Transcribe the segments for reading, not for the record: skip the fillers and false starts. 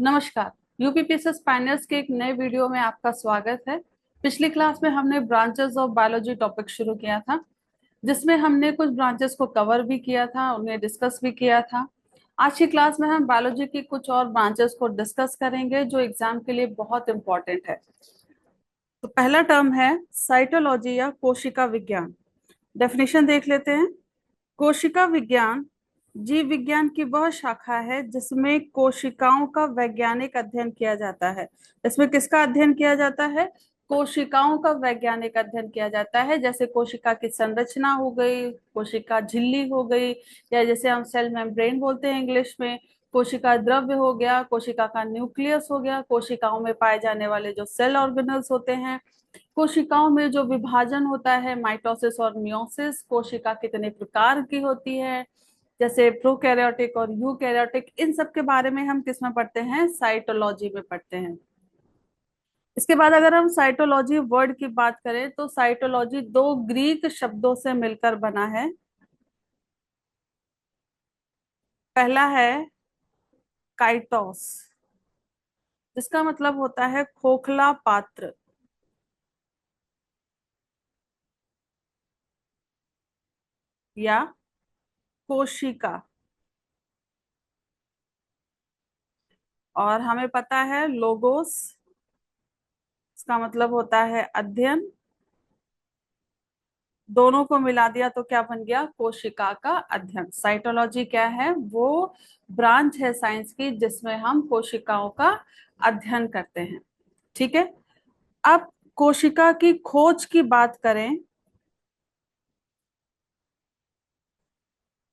नमस्कार। यूपीपीएससी स्पाइनर्स के एक नए वीडियो में आपका स्वागत है। पिछली क्लास में हमने ब्रांचेस ऑफ बायोलॉजी टॉपिक शुरू किया था, जिसमें हमने कुछ ब्रांचेस को कवर भी किया था, उन्हें डिस्कस भी किया था। आज की क्लास में हम बायोलॉजी की कुछ और ब्रांचेस को डिस्कस करेंगे जो एग्जाम के लिए बहुत इंपॉर्टेंट है। तो पहला टर्म है साइटोलॉजी या कोशिका विज्ञान। डेफिनेशन देख लेते हैं। कोशिका विज्ञान जीव विज्ञान की वह शाखा है जिसमें कोशिकाओं का वैज्ञानिक अध्ययन किया जाता है। इसमें किसका अध्ययन किया जाता है? कोशिकाओं का वैज्ञानिक अध्ययन किया जाता है। जैसे कोशिका की संरचना हो गई, कोशिका झिल्ली हो गई, या जैसे हम सेल मेम्ब्रेन बोलते हैं इंग्लिश में, कोशिका द्रव्य हो गया, कोशिका का न्यूक्लियस हो गया, कोशिकाओं में पाए जाने वाले जो सेल ऑर्गेनल्स होते हैं, कोशिकाओं में जो विभाजन होता है माइटोसिस और मियोसिस, कोशिका कितने प्रकार की होती है, जैसे प्रोकैरियोटिक और यूकैरियोटिक, इन सब के बारे में हम किस में पढ़ते हैं? साइटोलॉजी में पढ़ते हैं। इसके बाद अगर हम साइटोलॉजी वर्ड की बात करें तो साइटोलॉजी दो ग्रीक शब्दों से मिलकर बना है। पहला है काइटोस, जिसका मतलब होता है खोखला पात्र या कोशिका। और हमें पता है लोगोस, इसका मतलब होता है अध्ययन। दोनों को मिला दिया तो क्या बन गया? कोशिका का अध्ययन। साइटोलॉजी क्या है? वो ब्रांच है साइंस की जिसमें हम कोशिकाओं का अध्ययन करते हैं। ठीक है। अब कोशिका की खोज की बात करें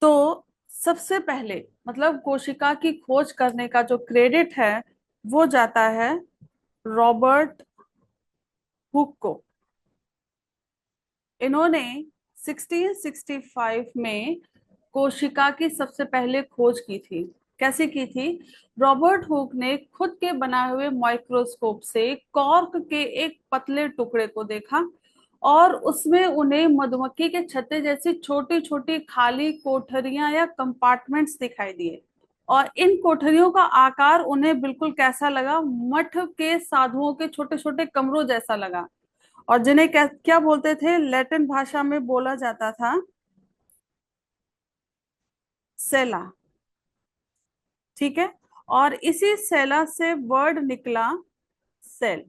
तो सबसे पहले मतलब कोशिका की खोज करने का जो क्रेडिट है वो जाता है रॉबर्ट हुक को। इन्होंने 1665 में कोशिका की सबसे पहले खोज की थी। कैसे की थी? रॉबर्ट हुक ने खुद के बनाए हुए माइक्रोस्कोप से कॉर्क के एक पतले टुकड़े को देखा और उसमें उन्हें मधुमक्खी के छत्ते जैसी छोटी छोटी खाली कोठरियां या कंपार्टमेंट्स दिखाई दिए। और इन कोठरियों का आकार उन्हें बिल्कुल कैसा लगा? मठ के साधुओं के छोटे छोटे कमरों जैसा लगा। और जिन्हें क्या क्या बोलते थे? लैटिन भाषा में बोला जाता था सेला। ठीक है। और इसी सेला से वर्ड निकला सेल।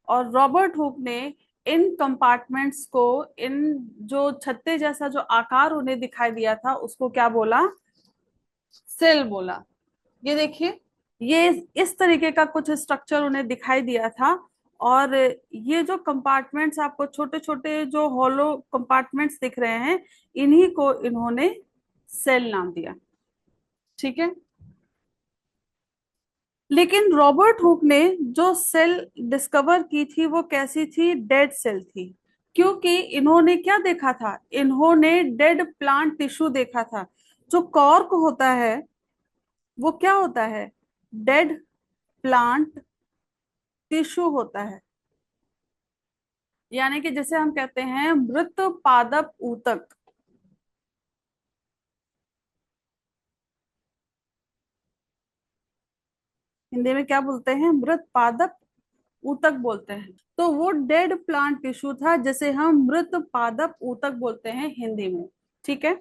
और रॉबर्ट हुक ने इन कंपार्टमेंट्स को, इन जो छत्ते जैसा जो आकार उन्हें दिखाई दिया था उसको क्या बोला? सेल बोला। ये देखिए, ये इस तरीके का कुछ स्ट्रक्चर उन्हें दिखाई दिया था। और ये जो कंपार्टमेंट्स आपको छोटे छोटे जो हॉलो कंपार्टमेंट्स दिख रहे हैं, इन्हीं को इन्होंने सेल नाम दिया। ठीक है। लेकिन रॉबर्ट हुक ने जो सेल डिस्कवर की थी वो कैसी थी? डेड सेल थी। क्योंकि इन्होंने क्या देखा था? इन्होंने डेड प्लांट टिश्यू देखा था। जो कॉर्क होता है वो क्या होता है? डेड प्लांट टिश्यू होता है। यानी कि जैसे हम कहते हैं मृत पादप ऊतक। हिंदी में क्या बोलते हैं? मृत पादप ऊतक बोलते हैं। तो वो डेड प्लांट टिश्यू था जिसे हम मृत पादप ऊतक बोलते हैं हिंदी में। ठीक है।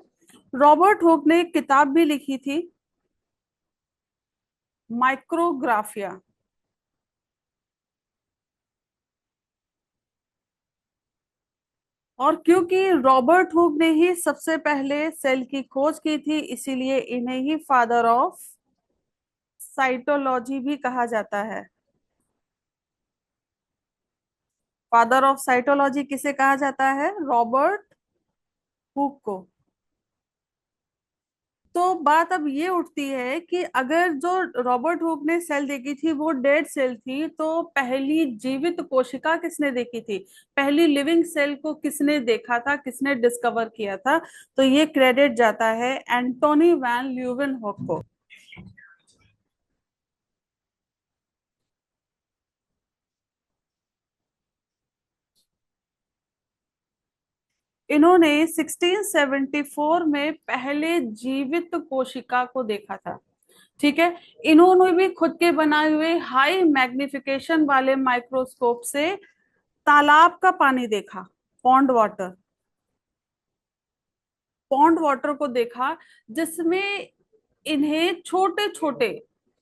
रॉबर्ट हुक ने एक किताब भी लिखी थी, माइक्रोग्राफिया। और क्योंकि रॉबर्ट हुक ने ही सबसे पहले सेल की खोज की थी, इसीलिए इन्हें ही फादर ऑफ साइटोलॉजी भी कहा जाता है। फादर ऑफ साइटोलॉजी किसे कहा जाता है? रॉबर्ट हुक को। तो बात अब ये उठती है कि अगर जो रॉबर्ट हुक ने सेल देखी थी वो डेड सेल थी, तो पहली जीवित कोशिका किसने देखी थी? पहली लिविंग सेल को किसने देखा था, किसने डिस्कवर किया था? तो ये क्रेडिट जाता है एंटोनी वैन ल्यूवेनहॉक को। इन्होंने 1674 में पहले जीवित कोशिका को देखा था। ठीक है। इन्होंने भी खुद के बनाए हुए हाई मैग्निफिकेशन वाले माइक्रोस्कोप से तालाब का पानी देखा, पॉन्ड वाटर, पॉन्ड वाटर को देखा, जिसमें इन्हें छोटे छोटे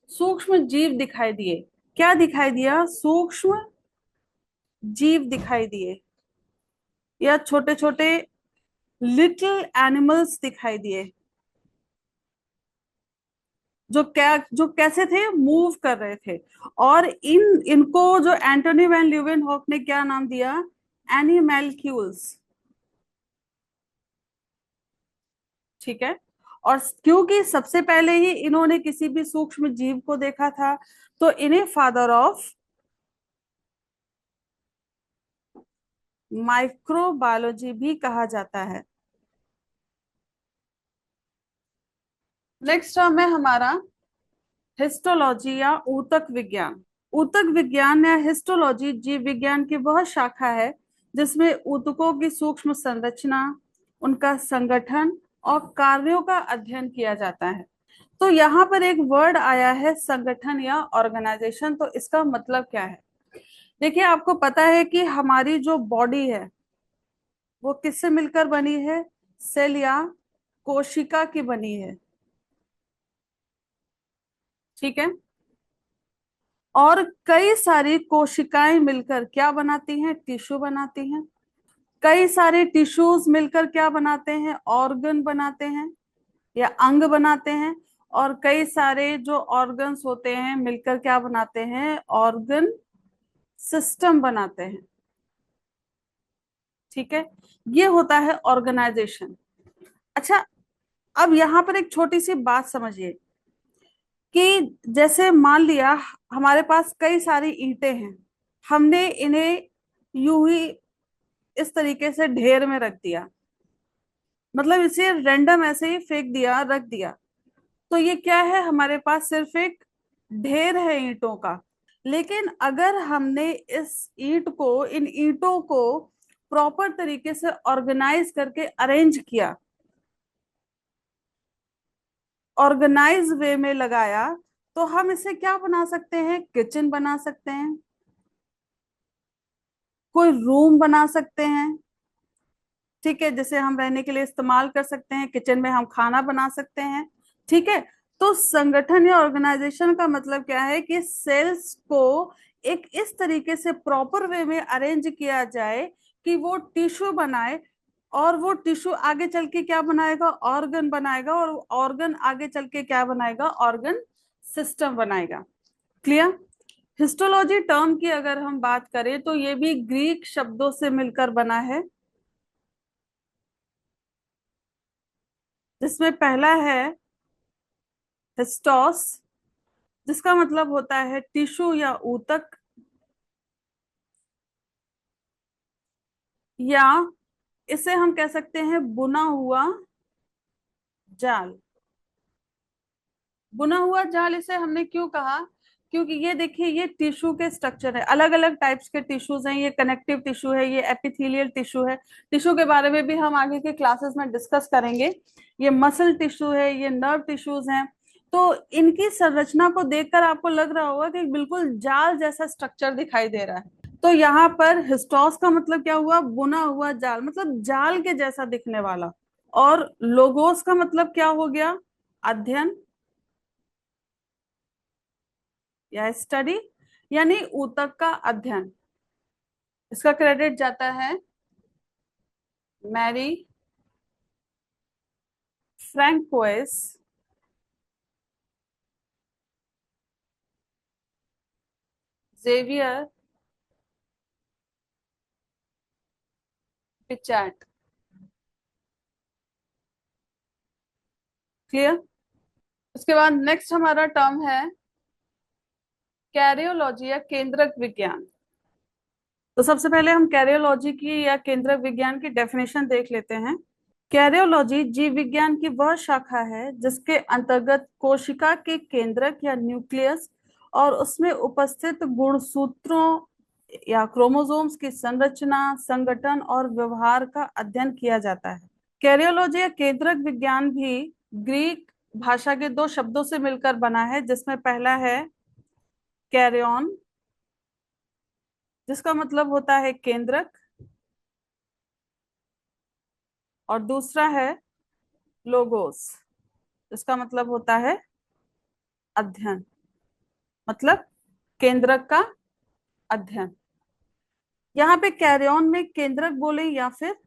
सूक्ष्म जीव दिखाई दिए। क्या दिखाई दिया? सूक्ष्म जीव दिखाई दिए, या छोटे छोटे लिटिल एनिमल्स दिखाई दिए, जो कैसे थे? मूव कर रहे थे। और इनको जो एंटोनी वैन ल्यूवेनहॉक ने क्या नाम दिया? एनिमैल्क्यूल्स। ठीक है। और क्योंकि सबसे पहले ही इन्होंने किसी भी सूक्ष्म जीव को देखा था, तो इन्हें फादर ऑफ माइक्रोबायोलॉजी भी कहा जाता है। नेक्स्ट टर्म है हमारा हिस्टोलॉजी या ऊतक विज्ञान। ऊतक विज्ञान या हिस्टोलॉजी जीव विज्ञान की वह शाखा है जिसमें ऊतकों की सूक्ष्म संरचना, उनका संगठन और कार्यों का अध्ययन किया जाता है। तो यहाँ पर एक वर्ड आया है संगठन या ऑर्गेनाइजेशन, तो इसका मतलब क्या है? देखिए, आपको पता है कि हमारी जो बॉडी है वो किससे मिलकर बनी है? सेल या कोशिका की बनी है। ठीक है। और कई सारी कोशिकाएं मिलकर क्या बनाती हैं? टिश्यू बनाती हैं। कई सारे टिश्यूज मिलकर क्या बनाते हैं? ऑर्गन बनाते हैं या अंग बनाते हैं। और कई सारे जो ऑर्गन्स होते हैं मिलकर क्या बनाते हैं? ऑर्गन सिस्टम बनाते हैं। ठीक है। ये होता है ऑर्गेनाइजेशन। अच्छा, अब यहां पर एक छोटी सी बात समझिए कि जैसे मान लिया हमारे पास कई सारी ईंटें हैं, हमने इन्हें यूं ही इस तरीके से ढेर में रख दिया, मतलब इसे रैंडम ऐसे ही फेंक दिया, रख दिया, तो ये क्या है? हमारे पास सिर्फ एक ढेर है ईंटों का। लेकिन अगर हमने इस इन ईंटों को प्रॉपर तरीके से ऑर्गेनाइज करके अरेंज किया, ऑर्गेनाइज वे में लगाया, तो हम इसे क्या बना सकते हैं? किचन बना सकते हैं, कोई रूम बना सकते हैं। ठीक है, जिसे हम रहने के लिए इस्तेमाल कर सकते हैं, किचन में हम खाना बना सकते हैं। ठीक है। तो संगठन या ऑर्गेनाइजेशन का मतलब क्या है? कि सेल्स को एक इस तरीके से प्रॉपर वे में अरेंज किया जाए कि वो टिश्यू बनाए, और वो टिश्यू आगे चल के क्या बनाएगा? ऑर्गन बनाएगा, और ऑर्गन आगे चल के क्या बनाएगा? ऑर्गन सिस्टम बनाएगा। क्लियर? हिस्टोलॉजी टर्म की अगर हम बात करें तो ये भी ग्रीक शब्दों से मिलकर बना है, जिसमें पहला है हिस्टोस, जिसका मतलब होता है टिश्यू या ऊतक, या इसे हम कह सकते हैं बुना हुआ जाल। बुना हुआ जाल इसे हमने क्यों कहा? क्योंकि ये देखिए, ये टिश्यू के स्ट्रक्चर है, अलग अलग टाइप्स के टिश्यूज हैं। ये कनेक्टिव टिश्यू है, ये एपिथेलियल टिश्यू है। टिश्यू के बारे में भी हम आगे के क्लासेस में डिस्कस करेंगे। ये मसल टिश्यू है, ये नर्व टिश्यूज हैं। तो इनकी संरचना को देखकर आपको लग रहा होगा कि बिल्कुल जाल जैसा स्ट्रक्चर दिखाई दे रहा है। तो यहाँ पर हिस्टोस का मतलब क्या हुआ? बुना हुआ जाल, मतलब जाल के जैसा दिखने वाला। और लोगोस का मतलब क्या हो गया? अध्ययन या स्टडी, यानी ऊतक का अध्ययन। इसका क्रेडिट जाता है मैरी फ्रैंकोइस, जेवियर पिचैट। क्लियर? उसके बाद नेक्स्ट हमारा टर्म है कैरियोलॉजी या केंद्रक विज्ञान। तो सबसे पहले हम कैरियोलॉजी की या केंद्रक विज्ञान की डेफिनेशन देख लेते हैं। कैरियोलॉजी जीव विज्ञान की वह शाखा है जिसके अंतर्गत कोशिका के केंद्रक या न्यूक्लियस और उसमें उपस्थित गुणसूत्रों या क्रोमोसोम्स की संरचना, संगठन और व्यवहार का अध्ययन किया जाता है। कैरियोलॉजी या केंद्रक विज्ञान भी ग्रीक भाषा के दो शब्दों से मिलकर बना है, जिसमें पहला है कैरियन, जिसका मतलब होता है केंद्रक, और दूसरा है लोगोस, इसका मतलब होता है अध्ययन, मतलब केंद्रक का अध्ययन। यहाँ पे कैरियन में केंद्रक बोले या फिर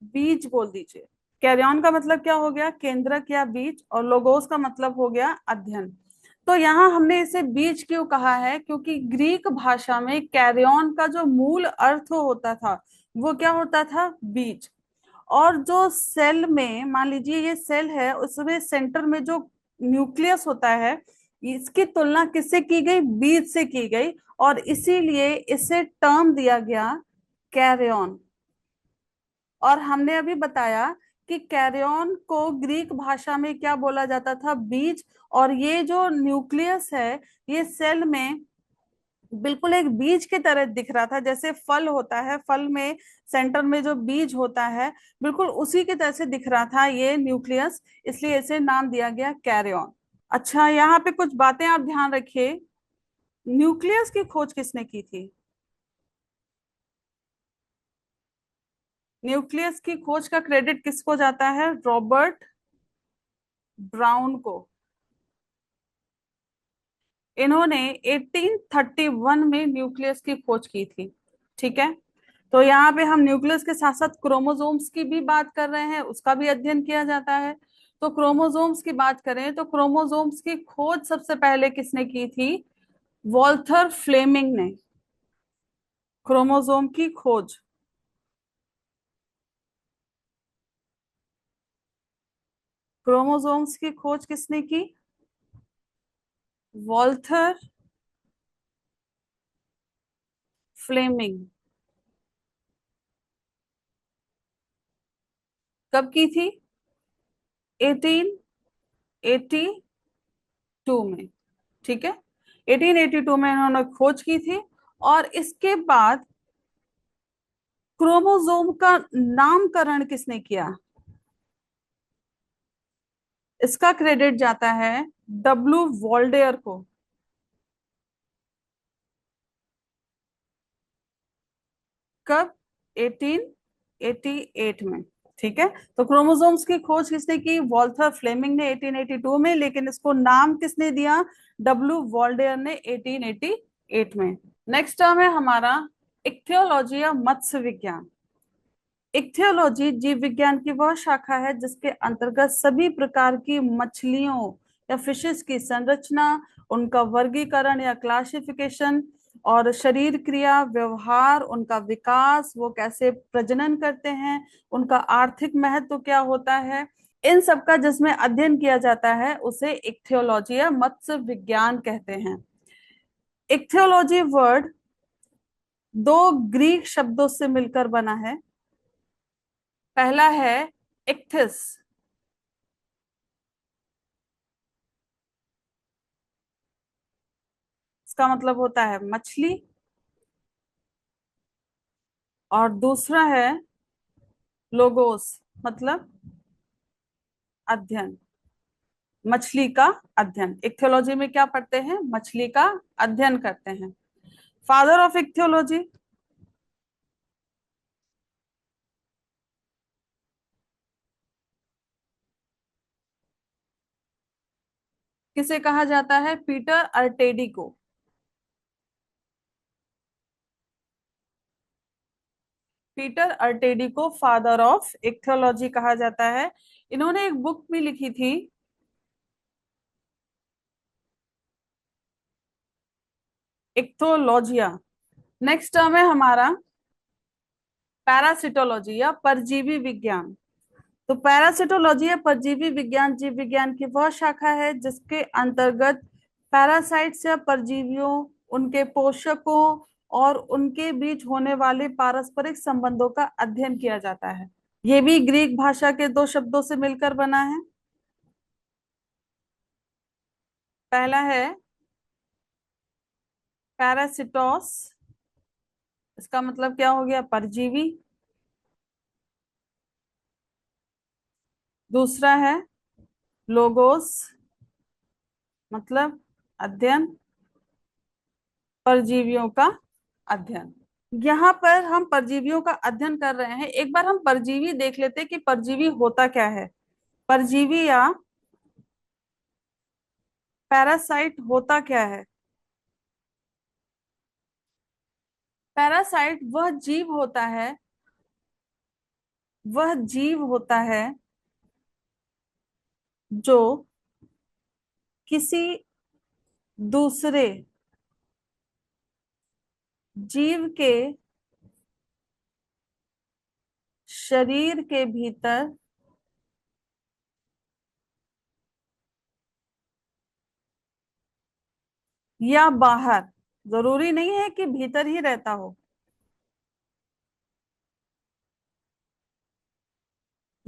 बीज बोल दीजिए। कैरियन का मतलब क्या हो गया, केंद्रक या बीज, और लोगोस का मतलब हो गया अध्ययन। तो यहाँ हमने इसे बीज क्यों कहा है, क्योंकि ग्रीक भाषा में कैरियन का जो मूल अर्थ होता था वो क्या होता था, बीज। और जो सेल में, मान लीजिए ये सेल है, उसमें सेंटर में जो न्यूक्लियस होता है, इसकी तुलना किससे की गई, बीज से की गई, और इसीलिए इसे टर्म दिया गया कैरियन। और हमने अभी बताया कि कैरियन को ग्रीक भाषा में क्या बोला जाता था, बीज। और ये जो न्यूक्लियस है, ये सेल में बिल्कुल एक बीज की तरह दिख रहा था, जैसे फल होता है, फल में सेंटर में जो बीज होता है, बिल्कुल उसी की तरह से दिख रहा था ये न्यूक्लियस, इसलिए इसे नाम दिया गया कैरियन। अच्छा, यहाँ पे कुछ बातें आप ध्यान रखिए। न्यूक्लियस की खोज किसने की थी, न्यूक्लियस की खोज का क्रेडिट किसको जाता है, रॉबर्ट ब्राउन को। इन्होंने 1831 में न्यूक्लियस की खोज की थी। ठीक है, तो यहाँ पे हम न्यूक्लियस के साथ साथ क्रोमोसोम्स की भी बात कर रहे हैं, उसका भी अध्ययन किया जाता है। तो क्रोमोसोम्स की बात करें तो क्रोमोसोम्स की खोज सबसे पहले किसने की थी, वॉल्थर फ्लेमिंग ने। क्रोमोसोम की खोज, क्रोमोसोम्स की खोज किसने की, वॉल्थर फ्लेमिंग। कब की थी, 1882 में। ठीक है, 1882 में इन्होंने खोज की थी। और इसके बाद क्रोमोसोम का नामकरण किसने किया, इसका क्रेडिट जाता है डब्ल्यू वॉल्डेयर को। कब, 1888 में। ठीक है, तो क्रोमोसोम्स की खोज किसने की, वॉल्थर फ्लेमिंग ने 1882 में, लेकिन इसको नाम किसने दिया, डब्ल्यू वॉल्डेयर ने 1888 में। नेक्स्ट टर्म है हमारा इक्थियोलॉजी या मत्स्य विज्ञान। इक्थियोलॉजी जीव विज्ञान की वह शाखा है जिसके अंतर्गत सभी प्रकार की मछलियों या फिशेस की संरचना, उनका वर्गीकरण या क्लासिफिकेशन, और शरीर क्रिया, व्यवहार, उनका विकास, वो कैसे प्रजनन करते हैं, उनका आर्थिक महत्व क्या होता है, इन सब का जिसमें अध्ययन किया जाता है उसे इक्थियोलॉजी या मत्स्य विज्ञान कहते हैं। इक्थियोलॉजी वर्ड दो ग्रीक शब्दों से मिलकर बना है। पहला है इक्थिस, इसका मतलब होता है मछली, और दूसरा है लोगोस, मतलब अध्ययन, मछली का अध्ययन। इक्थियोलॉजी में क्या पढ़ते हैं, मछली का अध्ययन करते हैं। फादर ऑफ इक्थियोलॉजी किसे कहा जाता है, पीटर अर्टेडी को। पीटर अर्टेडी को फादर ऑफ इक्थियोलॉजी कहा जाता है। इन्होंने एक बुक भी लिखी थी, इक्थोलॉजिया। नेक्स्ट टर्म है हमारा पैरासिटोलॉजी या परजीवी विज्ञान। तो पैरासिटोलॉजी या परजीवी विज्ञान जीव विज्ञान की वह शाखा है जिसके अंतर्गत पैरासाइट्स या परजीवियों, उनके पोषकों और उनके बीच होने वाले पारस्परिक संबंधों का अध्ययन किया जाता है। ये भी ग्रीक भाषा के दो शब्दों से मिलकर बना है। पहला है पैरासिटोस, इसका मतलब क्या हो गया, परजीवी। दूसरा है लोगोस मतलब अध्ययन, परजीवियों का अध्ययन। यहाँ पर हम परजीवियों का अध्ययन कर रहे हैं। एक बार हम परजीवी देख लेते हैं कि परजीवी होता क्या है। परजीवी या पैरासाइट होता क्या है। पैरासाइट वह जीव होता है जो किसी दूसरे जीव के शरीर के भीतर या बाहर, जरूरी नहीं है कि भीतर ही रहता हो,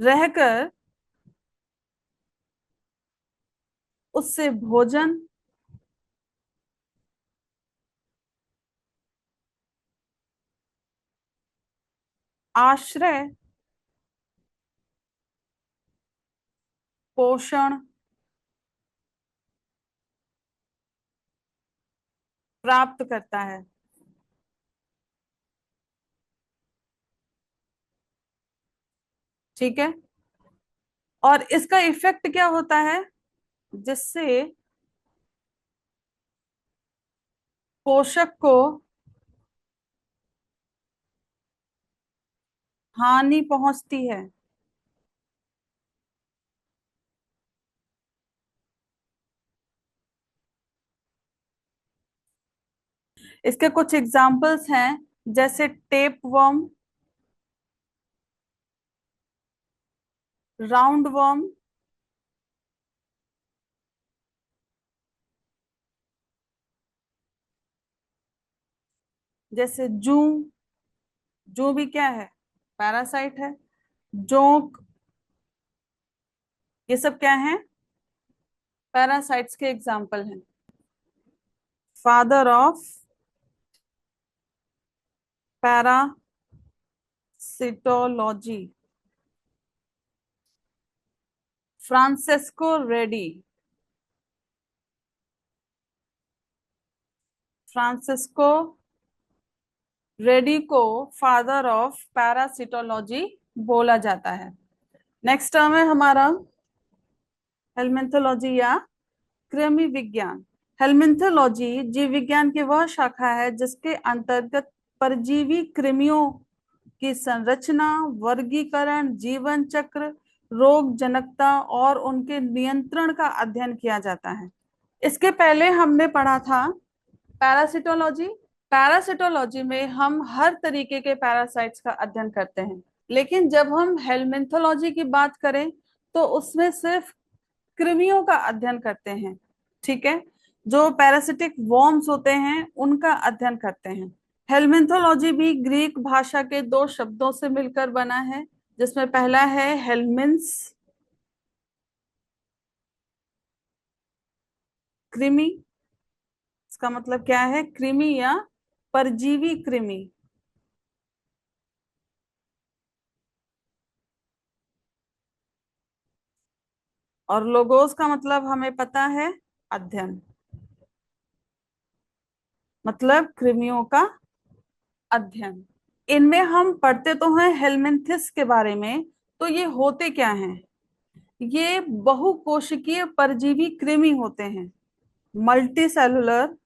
रहकर उससे भोजन, आश्रय, पोषण प्राप्त करता है। ठीक है। और इसका इफेक्ट क्या होता है, जिससे पोषक को हानि पहुंचती है। इसके कुछ एग्जाम्पल्स हैं, जैसे टेप वर्म, राउंड वर्म, जैसे जू। जू भी क्या है, पैरासाइट है। जोंक, ये सब क्या है, पैरासाइट्स के एग्जाम्पल हैं। Father of parasitology Francesco ready. Francisco ready को फादर ऑफ पैरासिटोलॉजी बोला जाता है। नेक्स्ट टर्म है हमारा हेलमिंथोलॉजी या कृमि विज्ञान। हेलमिंथोलॉजी जीव विज्ञान की वह शाखा है जिसके अंतर्गत परजीवी कृमियों की संरचना, वर्गीकरण, जीवन चक्र, रोग जनकता और उनके नियंत्रण का अध्ययन किया जाता है। इसके पहले हमने पढ़ा था पैरासिटोलॉजी। पैरासिटोलॉजी में हम हर तरीके के पैरासाइट्स का अध्ययन करते हैं, लेकिन जब हम हेलमिंथोलॉजी की बात करें तो उसमें सिर्फ कृमियों का अध्ययन करते हैं। ठीक है, जो पैरासिटिक वॉर्म्स होते हैं उनका अध्ययन करते हैं। हेलमिंथोलॉजी भी ग्रीक भाषा के दो शब्दों से मिलकर बना है, जिसमें पहला है हेलमिन्स, कृमि। इसका मतलब क्या है, कृमि या परजीवी कृमि। और लोगोस का मतलब हमें पता है, अध्ययन, मतलब कृमियों का अध्ययन। इनमें हम पढ़ते तो हैं हेलमिंथिस के बारे में, तो ये होते क्या हैं, ये बहुकोशिकीय परजीवी कृमि होते हैं। मल्टी सेलुलर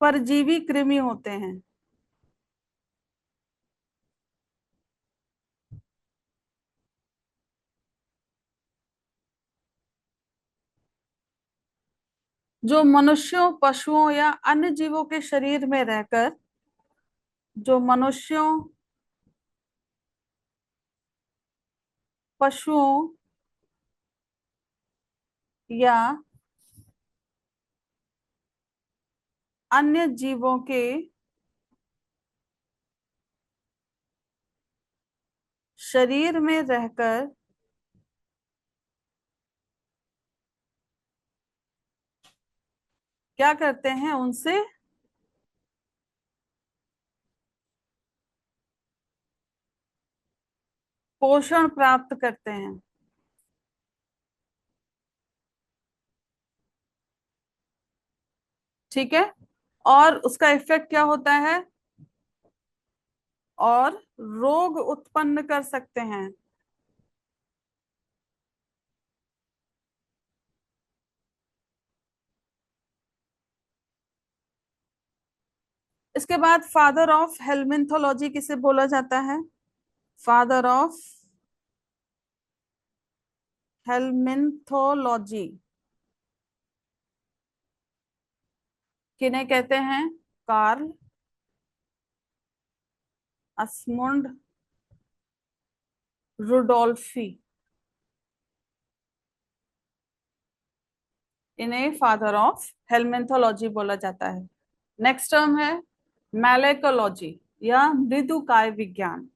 परजीवी कृमि होते हैं, जो मनुष्यों, पशुओं या अन्य जीवों के शरीर में रहकर, जो मनुष्यों, पशुओं या अन्य जीवों के शरीर में रहकर क्या करते हैं, उनसे पोषण प्राप्त करते हैं। ठीक है। और उसका इफेक्ट क्या होता है? और रोग उत्पन्न कर सकते हैं। इसके बाद फादर ऑफ हेलमिन्थोलॉजी किसे बोला जाता है? फादर ऑफ हेलमिन्थोलॉजी किन्हें कहते हैं? कार्ल अस्मुंड रुडोल्फी, इन्हें फादर ऑफ हेलमिन्थोलॉजी बोला जाता है। नेक्स्ट टर्म है मैलेकोलॉजी या मृदुकाय विज्ञान।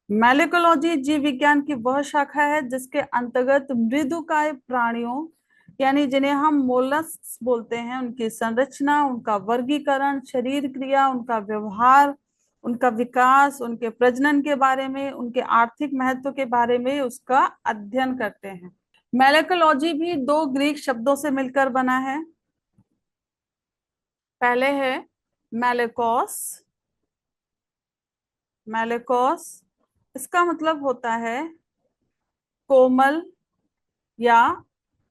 मैलेकोलॉजी जीव विज्ञान की वह शाखा है जिसके अंतर्गत मृदुकाय प्राणियों यानी जिन्हें हम मोलस्क बोलते हैं, उनकी संरचना, उनका वर्गीकरण, शरीर क्रिया, उनका व्यवहार, उनका विकास, उनके प्रजनन के बारे में, उनके आर्थिक महत्व के बारे में उसका अध्ययन करते हैं। मैलेकोलॉजी भी दो ग्रीक शब्दों से मिलकर बना है। पहले है मैलेकोस। मैलेकोस इसका मतलब होता है कोमल या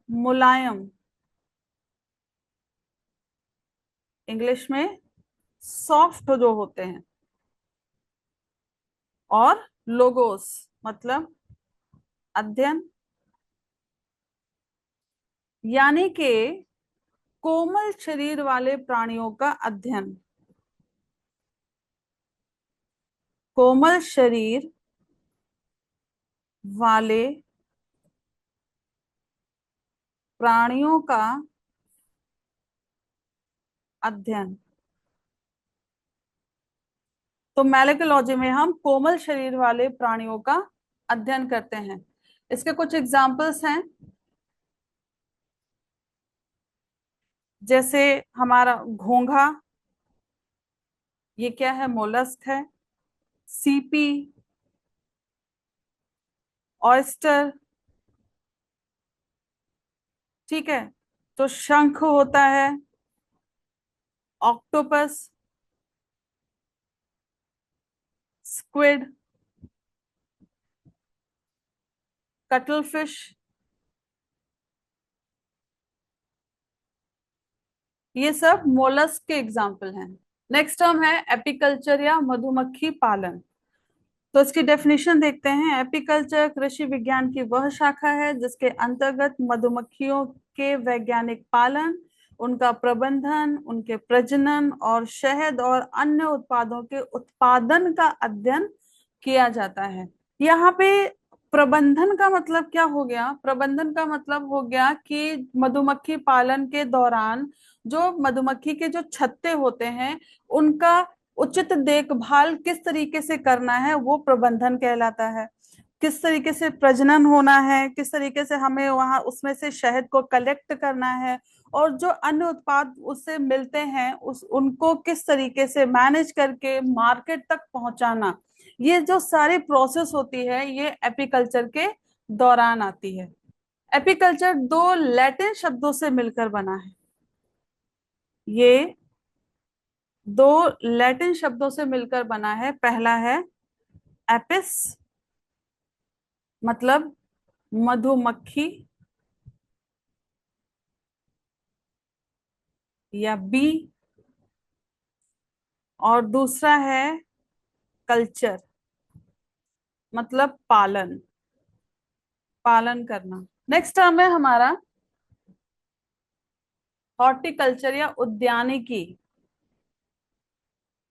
मुलायम, इंग्लिश में सॉफ्ट जो होते हैं। और लोगोस मतलब अध्ययन, यानी कि कोमल शरीर वाले प्राणियों का अध्ययन। कोमल शरीर वाले प्राणियों का अध्ययन। तो मैलेकोलॉजी में हम कोमल शरीर वाले प्राणियों का अध्ययन करते हैं। इसके कुछ एग्जाम्पल्स हैं, जैसे हमारा घोंघा, ये क्या है? मोलस्क है। सीपी, ऑयस्टर, ठीक है। तो शंख होता है, ऑक्टोपस, स्क्विड, कटल फिश, ये सब मोलस्क के एग्जाम्पल हैं। नेक्स्ट टर्म है एपीकल्चर या मधुमक्खी पालन। तो इसकी डेफिनेशन देखते हैं। एपीकल्चर कृषि विज्ञान की वह शाखा है जिसके अंतर्गत मधुमक्खियों के वैज्ञानिक पालन, उनका प्रबंधन, उनके प्रजनन और शहद और अन्य उत्पादों के उत्पादन का अध्ययन किया जाता है। यहाँ पे प्रबंधन का मतलब क्या हो गया? प्रबंधन का मतलब हो गया कि मधुमक्खी पालन के दौरान जो मधुमक्खी के जो छत्ते होते हैं उनका उचित देखभाल किस तरीके से करना है, वो प्रबंधन कहलाता है। किस तरीके से प्रजनन होना है, किस तरीके से हमें वहां उसमें से शहद को कलेक्ट करना है, और जो अन्य उत्पाद उससे मिलते हैं उस उनको किस तरीके से मैनेज करके मार्केट तक पहुंचाना, ये जो सारी प्रोसेस होती है ये एपीकल्चर के दौरान आती है। एपीकल्चर दो लैटिन शब्दों से मिलकर बना है। ये दो लैटिन शब्दों से मिलकर बना है। पहला है एपिस मतलब मधुमक्खी या बी, और दूसरा है कल्चर मतलब पालन, पालन करना। नेक्स्ट टर्म है हमारा हॉर्टिकल्चर या उद्यानिकी।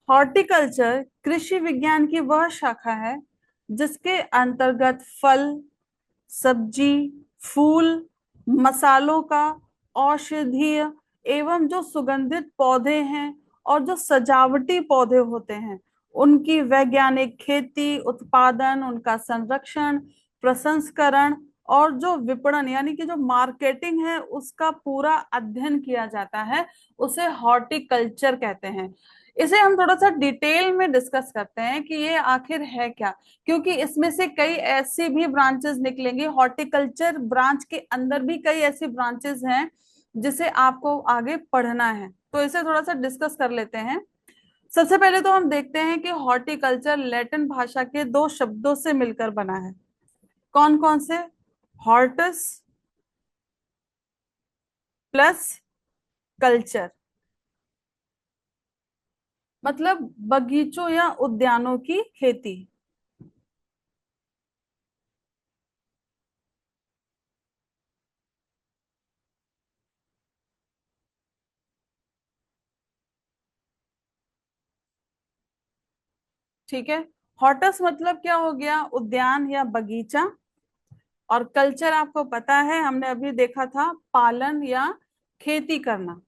हॉर्टिकल्चर कृषि विज्ञान की वह शाखा है जिसके अंतर्गत फल, सब्जी, फूल, मसालों का, औषधीय एवं जो सुगंधित पौधे हैं और जो सजावटी पौधे होते हैं उनकी वैज्ञानिक खेती, उत्पादन, उनका संरक्षण, प्रसंस्करण और जो विपणन यानी कि जो मार्केटिंग है उसका पूरा अध्ययन किया जाता है, उसे हॉर्टिकल्चर कहते हैं। इसे हम थोड़ा सा डिटेल में डिस्कस करते हैं कि ये आखिर है क्या, क्योंकि इसमें से कई ऐसी भी ब्रांचेस निकलेंगी। हॉर्टिकल्चर ब्रांच के अंदर भी कई ऐसी ब्रांचेस हैं जिसे आपको आगे पढ़ना है, तो इसे थोड़ा सा डिस्कस कर लेते हैं। सबसे पहले तो हम देखते हैं कि हॉर्टिकल्चर लैटिन भाषा के दो शब्दों से मिलकर बना है। कौन कौन से? हॉर्टस प्लस कल्चर, मतलब बगीचों या उद्यानों की खेती। ठीक है, हॉर्टस मतलब क्या हो गया? उद्यान या बगीचा। और कल्चर आपको पता है, हमने अभी देखा था, पालन या खेती करना।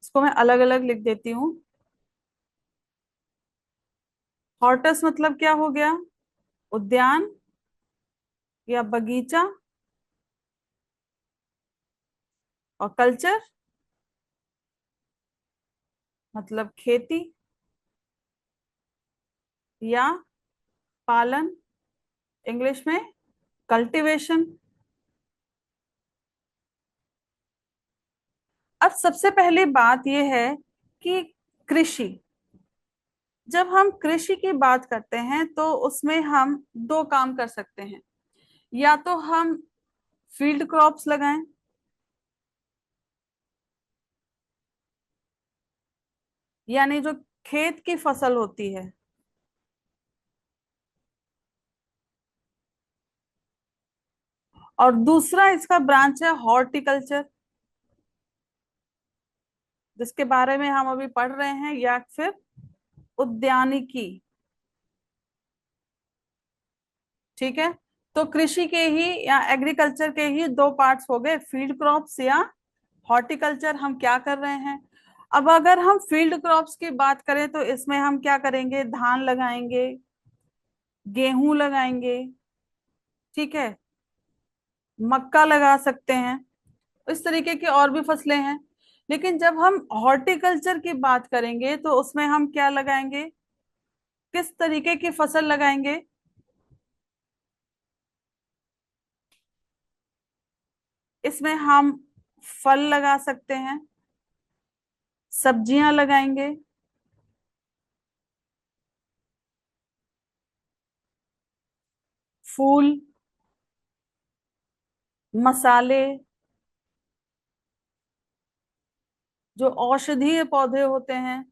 इसको मैं अलग अलग लिख देती हूँ। हॉर्टस मतलब क्या हो गया? उद्यान या बगीचा। और कल्चर मतलब खेती या पालन, इंग्लिश में कल्टीवेशन। अब सबसे पहली बात यह है कि कृषि, जब हम कृषि की बात करते हैं तो उसमें हम दो काम कर सकते हैं। या तो हम फील्ड क्रॉप्स लगाएं, यानी जो खेत की फसल होती है। और दूसरा इसका ब्रांच है हॉर्टिकल्चर, जिसके बारे में हम अभी पढ़ रहे हैं, या फिर उद्यानिकी। ठीक है, तो कृषि के ही या एग्रीकल्चर के ही दो पार्ट्स हो गए, फील्ड क्रॉप्स या हॉर्टिकल्चर। हम क्या कर रहे हैं? अब अगर हम फील्ड क्रॉप्स की बात करें तो इसमें हम क्या करेंगे? धान लगाएंगे, गेहूं लगाएंगे, ठीक है, मक्का लगा सकते हैं, इस तरीके की और भी फसलें हैं। लेकिन जब हम हॉर्टिकल्चर की बात करेंगे तो उसमें हम क्या लगाएंगे? किस तरीके की फसल लगाएंगे? इसमें हम फल लगा सकते हैं, सब्जियां लगाएंगे, फूल, मसाले, जो औषधीय पौधे होते हैं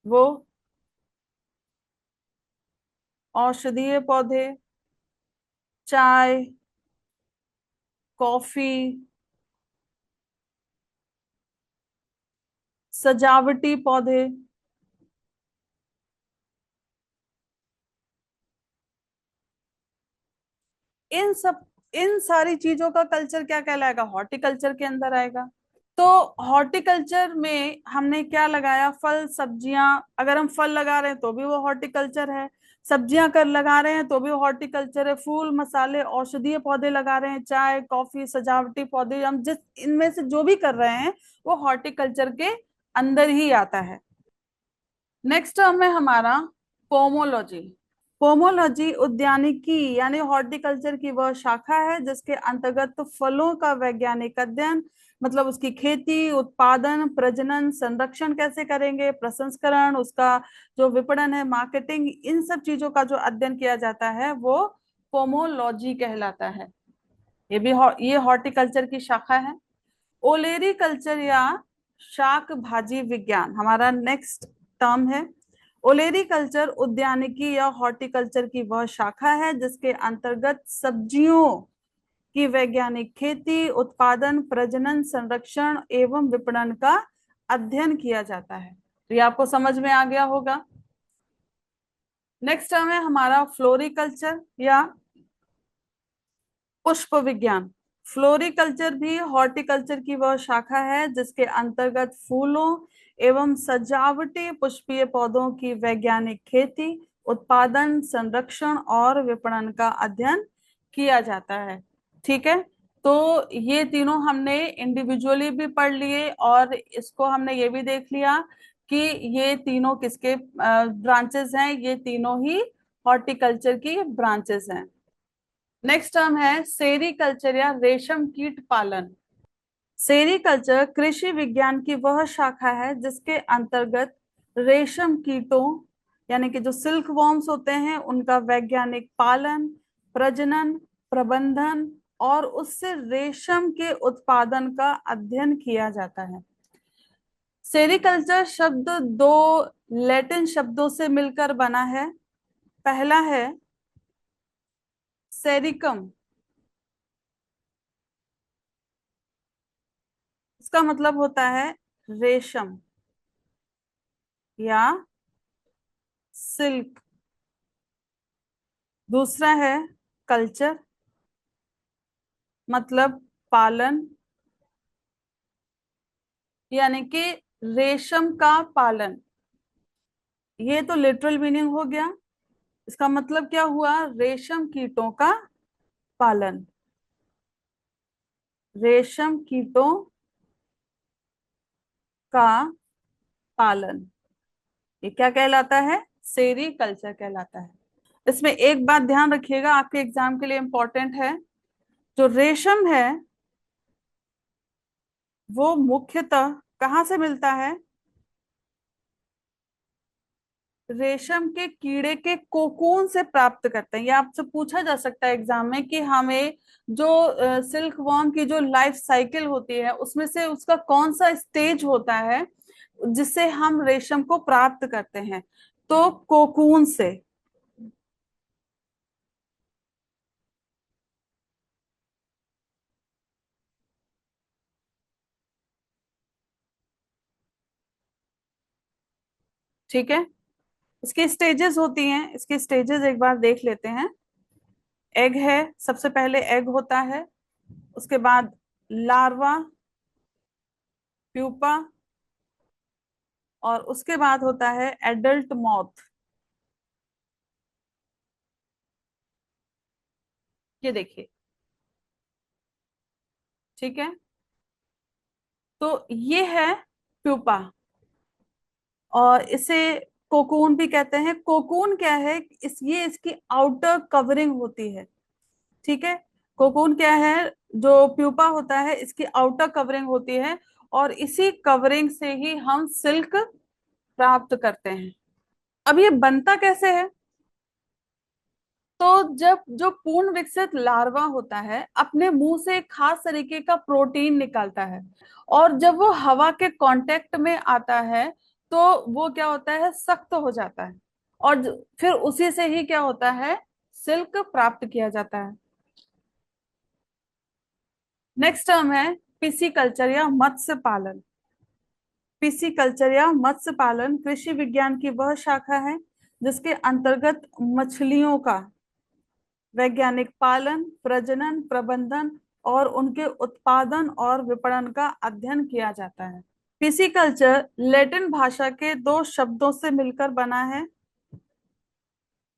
वो औषधीय पौधे, चाय, कॉफी, सजावटी पौधे। इन सब, इन सारी चीजों का कल्चर क्या कहलाएगा? हॉर्टिकल्चर के अंदर आएगा। तो हॉर्टिकल्चर में हमने क्या लगाया? फल सब्जियां। अगर हम फल लगा रहे हैं तो भी वो हॉर्टिकल्चर है, सब्जियां कर लगा रहे हैं तो भी हॉर्टिकल्चर है, फूल मसाले औषधीय पौधे लगा रहे हैं, चाय कॉफी सजावटी पौधे, हम जिस इनमें से जो भी कर रहे हैं वो हॉर्टिकल्चर के अंदर ही आता है। नेक्स्ट टर्म है हमारा पोमोलॉजी। पोमोलॉजी उद्यानिकी यानी हॉर्टिकल्चर की वह शाखा है जिसके अंतर्गत तो फलों का वैज्ञानिक अध्ययन, मतलब उसकी खेती, उत्पादन, प्रजनन, संरक्षण कैसे करेंगे, प्रसंस्करण, उसका जो विपणन है, मार्केटिंग, इन सब चीजों का जो अध्ययन किया जाता है वो पोमोलॉजी कहलाता है। ये भी ये हॉर्टिकल्चर की शाखा है। ओलेरी कल्चर या शाक भाजी विज्ञान हमारा नेक्स्ट टर्म है। ओलेरी कल्चर उद्यानिकी या हॉर्टिकल्चर की वह शाखा है जिसके अंतर्गत सब्जियों की वैज्ञानिक खेती, उत्पादन, प्रजनन, संरक्षण एवं विपणन का अध्ययन किया जाता है। तो ये आपको समझ में आ गया होगा। नेक्स्ट टर्म है हमारा फ्लोरिकल्चर या पुष्प विज्ञान। फ्लोरिकल्चर भी हॉर्टिकल्चर की वह शाखा है जिसके अंतर्गत फूलों एवं सजावटी पुष्पीय पौधों की वैज्ञानिक खेती, उत्पादन, संरक्षण और विपणन का अध्ययन किया जाता है। ठीक है, तो ये तीनों हमने इंडिविजुअली भी पढ़ लिए और इसको हमने ये भी देख लिया कि ये तीनों किसके ब्रांचेस हैं, ये तीनों ही हॉर्टिकल्चर की ब्रांचेस हैं। नेक्स्ट टर्म है सेरीकल्चर या रेशम कीट पालन। सेरीकल्चर कृषि विज्ञान की वह शाखा है जिसके अंतर्गत रेशम कीटों यानी कि जो सिल्क वॉर्म्स होते हैं उनका वैज्ञानिक पालन, प्रजनन, प्रबंधन और उससे रेशम के उत्पादन का अध्ययन किया जाता है। सेरीकल्चर शब्द दो लैटिन शब्दों से मिलकर बना है। पहला है सेरिकम, इसका मतलब होता है रेशम या सिल्क। दूसरा है कल्चर, मतलब पालन, यानी कि रेशम का पालन। ये तो लिटरल मीनिंग हो गया। इसका मतलब क्या हुआ? रेशम कीटों का पालन। रेशम कीटों का पालन, ये क्या कहलाता है? सेरीकल्चर कहलाता है। इसमें एक बात ध्यान रखिएगा, आपके एग्जाम के लिए इंपॉर्टेंट है। जो रेशम है वो मुख्यतः कहाँ से मिलता है? रेशम के कीड़े के कोकून से प्राप्त करते हैं। ये आपसे पूछा जा सकता है एग्जाम में कि हमें जो सिल्क वॉर्म की जो लाइफ साइकिल होती है उसमें से उसका कौन सा स्टेज होता है जिससे हम रेशम को प्राप्त करते हैं? तो कोकून से। ठीक है, इसकी स्टेजेस होती हैं, इसकी स्टेजेस एक बार देख लेते हैं। एग है, सबसे पहले एग होता है, उसके बाद लार्वा, प्यूपा, और उसके बाद होता है एडल्ट मॉथ। ये देखिए, ठीक है, तो ये है प्यूपा और इसे कोकून भी कहते हैं। कोकून क्या है? ये इसकी आउटर कवरिंग होती है। ठीक है, कोकून क्या है? जो प्यूपा होता है इसकी आउटर कवरिंग होती है और इसी कवरिंग से ही हम सिल्क प्राप्त करते हैं। अब ये बनता कैसे है? तो जब जो पूर्ण विकसित लार्वा होता है अपने मुंह से एक खास तरीके का प्रोटीन निकालता है और जब वो हवा के कांटेक्ट में आता है तो वो क्या होता है? सख्त हो जाता है और फिर उसी से ही क्या होता है? सिल्क प्राप्त किया जाता है। नेक्स्ट टर्म है पिसीकल्चर या मत्स्य पालन। पिसीकल्चर या मत्स्य पालन कृषि विज्ञान की वह शाखा है जिसके अंतर्गत मछलियों का वैज्ञानिक पालन, प्रजनन, प्रबंधन और उनके उत्पादन और विपणन का अध्ययन किया जाता है। पिसीकल्चर लैटिन भाषा के दो शब्दों से मिलकर बना है।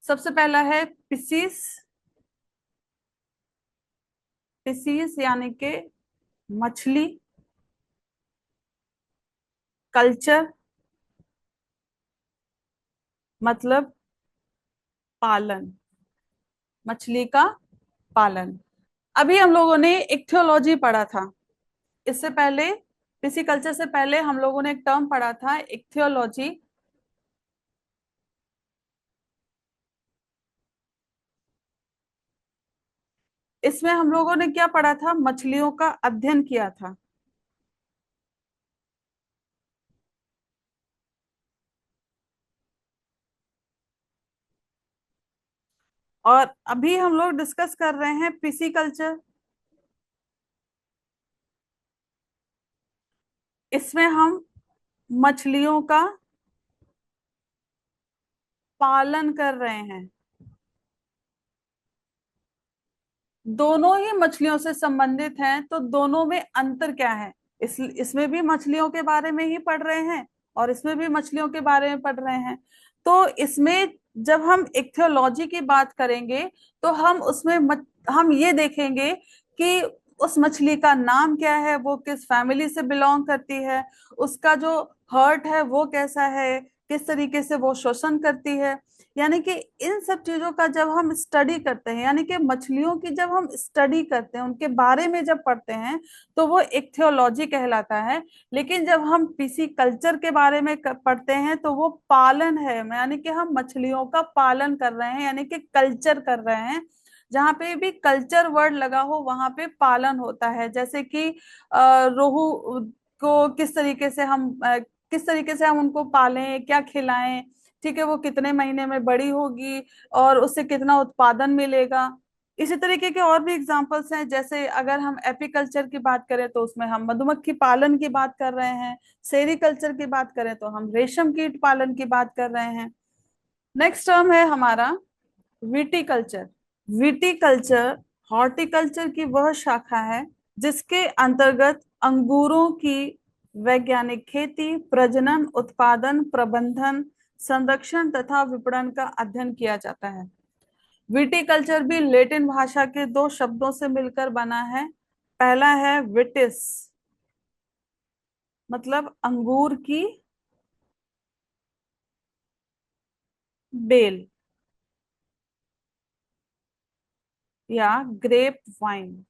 सबसे पहला है पिसीस, पिसीस यानी कि मछली, कल्चर मतलब पालन, मछली का पालन। अभी हम लोगों ने इक्थियोलॉजी पढ़ा था। इससे पहले, पिसीकल्चर से पहले हम लोगों ने एक टर्म पढ़ा था इक्थियोलॉजी। इसमें हम लोगों ने क्या पढ़ा था? मछलियों का अध्ययन किया था। और अभी हम लोग डिस्कस कर रहे हैं पिसीकल्चर। इसमें हम मछलियों का पालन कर रहे हैं। दोनों ही मछलियों से संबंधित हैं, तो दोनों में अंतर क्या है? इसमें भी मछलियों के बारे में ही पढ़ रहे हैं और इसमें भी मछलियों के बारे में पढ़ रहे हैं। तो इसमें जब हम इक्थियोलॉजी की बात करेंगे तो हम उसमें हम ये देखेंगे कि उस मछली का नाम क्या है, वो किस फैमिली से बिलोंग करती है, उसका जो हर्ट है वो कैसा है, किस तरीके से वो शोषण करती है। यानी कि इन सब चीजों का जब हम स्टडी करते हैं, यानी कि मछलियों की जब हम स्टडी करते हैं, उनके बारे में जब पढ़ते हैं, तो वो इक्थियोलॉजी कहलाता है। लेकिन जब हम पीसी कल्चर के बारे में पढ़ते हैं तो वो पालन है, यानी कि हम मछलियों का पालन कर रहे हैं, यानी कि कल्चर कर रहे हैं। जहाँ पे भी कल्चर वर्ड लगा हो वहां पे पालन होता है। जैसे कि रोहू को किस तरीके से हम उनको पालें, क्या खिलाएं, ठीक है, वो कितने महीने में बड़ी होगी और उससे कितना उत्पादन मिलेगा। इसी तरीके के और भी एग्जांपल्स हैं। जैसे अगर हम एपीकल्चर की बात करें तो उसमें हम मधुमक्खी पालन की बात कर रहे हैं, सेरीकल्चर की बात करें तो हम रेशम कीट पालन की बात कर रहे हैं। नेक्स्ट टर्म है हमारा विटीकल्चर। विटीकल्चर हॉर्टिकल्चर की वह शाखा है जिसके अंतर्गत अंगूरों की वैज्ञानिक खेती, प्रजनन, उत्पादन, प्रबंधन, संरक्षण तथा विपणन का अध्ययन किया जाता है। विटीकल्चर भी लेटिन भाषा के दो शब्दों से मिलकर बना है। पहला है विटिस, मतलब अंगूर की बेल या ग्रेप वाइन।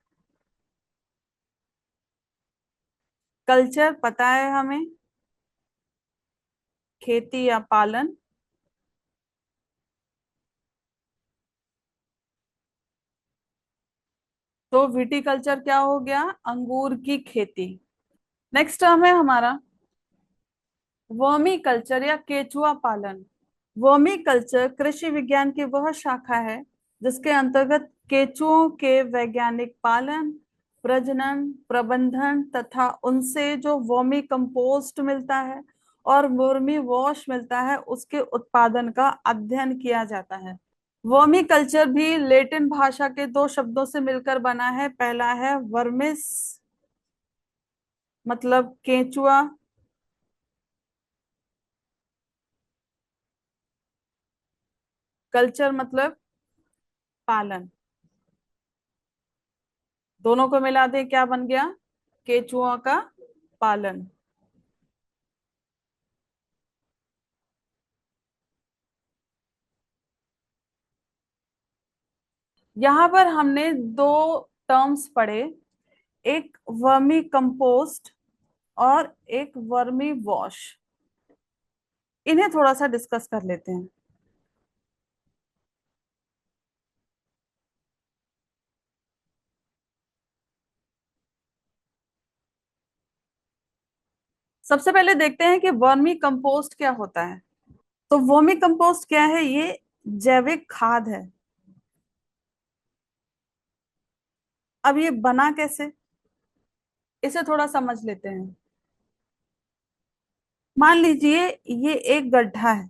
कल्चर पता है हमें, खेती या पालन। तो विटीकल्चर क्या हो गया, अंगूर की खेती। नेक्स्ट टर्म है हमारा वर्मी कल्चर या केचुआ पालन। वर्मी कल्चर कृषि विज्ञान की वह शाखा है जिसके अंतर्गत केचुओं के वैज्ञानिक पालन, प्रजनन, प्रबंधन तथा उनसे जो वर्मी कंपोस्ट मिलता है और वर्मी वॉश मिलता है उसके उत्पादन का अध्ययन किया जाता है। वर्मी कल्चर भी लेटिन भाषा के दो शब्दों से मिलकर बना है। पहला है वर्मिस, मतलब केंचुआ, कल्चर मतलब पालन। दोनों को मिला दे क्या बन गया, केचुआ का पालन। यहाँ पर हमने दो टर्म्स पढ़े, एक वर्मी कंपोस्ट और एक वर्मी वॉश। इन्हें थोड़ा सा डिस्कस कर लेते हैं। सबसे पहले देखते हैं कि वर्मी कंपोस्ट क्या होता है। तो वर्मी कंपोस्ट क्या है, ये जैविक खाद है। अब ये बना कैसे, इसे थोड़ा समझ लेते हैं। मान लीजिए ये एक गड्ढा है,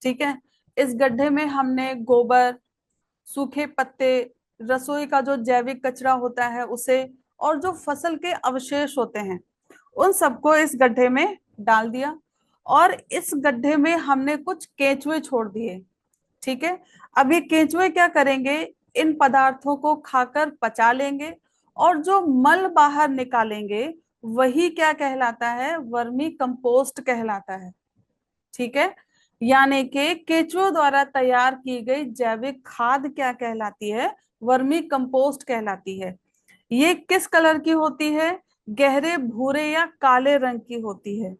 ठीक है। इस गड्ढे में हमने गोबर, सूखे पत्ते, रसोई का जो जैविक कचरा होता है उसे, और जो फसल के अवशेष होते हैं उन सबको इस गड्ढे में डाल दिया। और इस गड्ढे में हमने कुछ केंचुए छोड़ दिए, ठीक है। अब ये केंचुए क्या करेंगे, इन पदार्थों को खाकर पचा लेंगे और जो मल बाहर निकालेंगे वही क्या कहलाता है, वर्मी कंपोस्ट कहलाता है, ठीक है। यानी कि केचुओं द्वारा तैयार की गई जैविक खाद क्या कहलाती है, वर्मी कंपोस्ट कहलाती है। ये किस कलर की होती है, गहरे भूरे या काले रंग की होती है।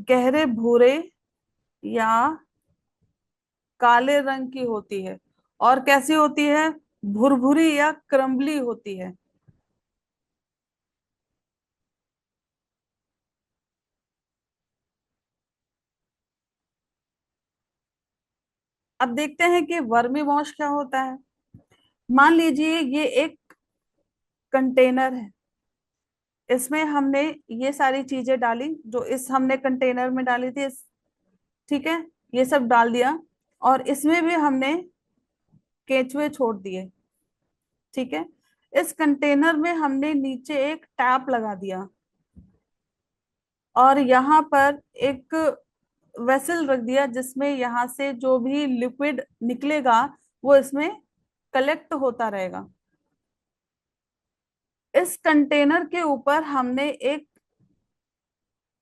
गहरे भूरे या काले रंग की होती है। और कैसी होती है, भुरभुरी या क्रम्बली होती है। अब देखते हैं कि वर्मी वॉश क्या होता है। मान लीजिए ये एक कंटेनर है, इसमें हमने ये सारी चीजें डाली जो इस हमने कंटेनर में डाली थी, ठीक है, ये सब डाल दिया। और इसमें भी हमने केंचुए छोड़ दिए, ठीक है। इस कंटेनर में हमने नीचे एक टैप लगा दिया और यहाँ पर एक वेसल रख दिया जिसमें यहाँ से जो भी लिक्विड निकलेगा वो इसमें कलेक्ट होता रहेगा। इस कंटेनर के ऊपर हमने एक,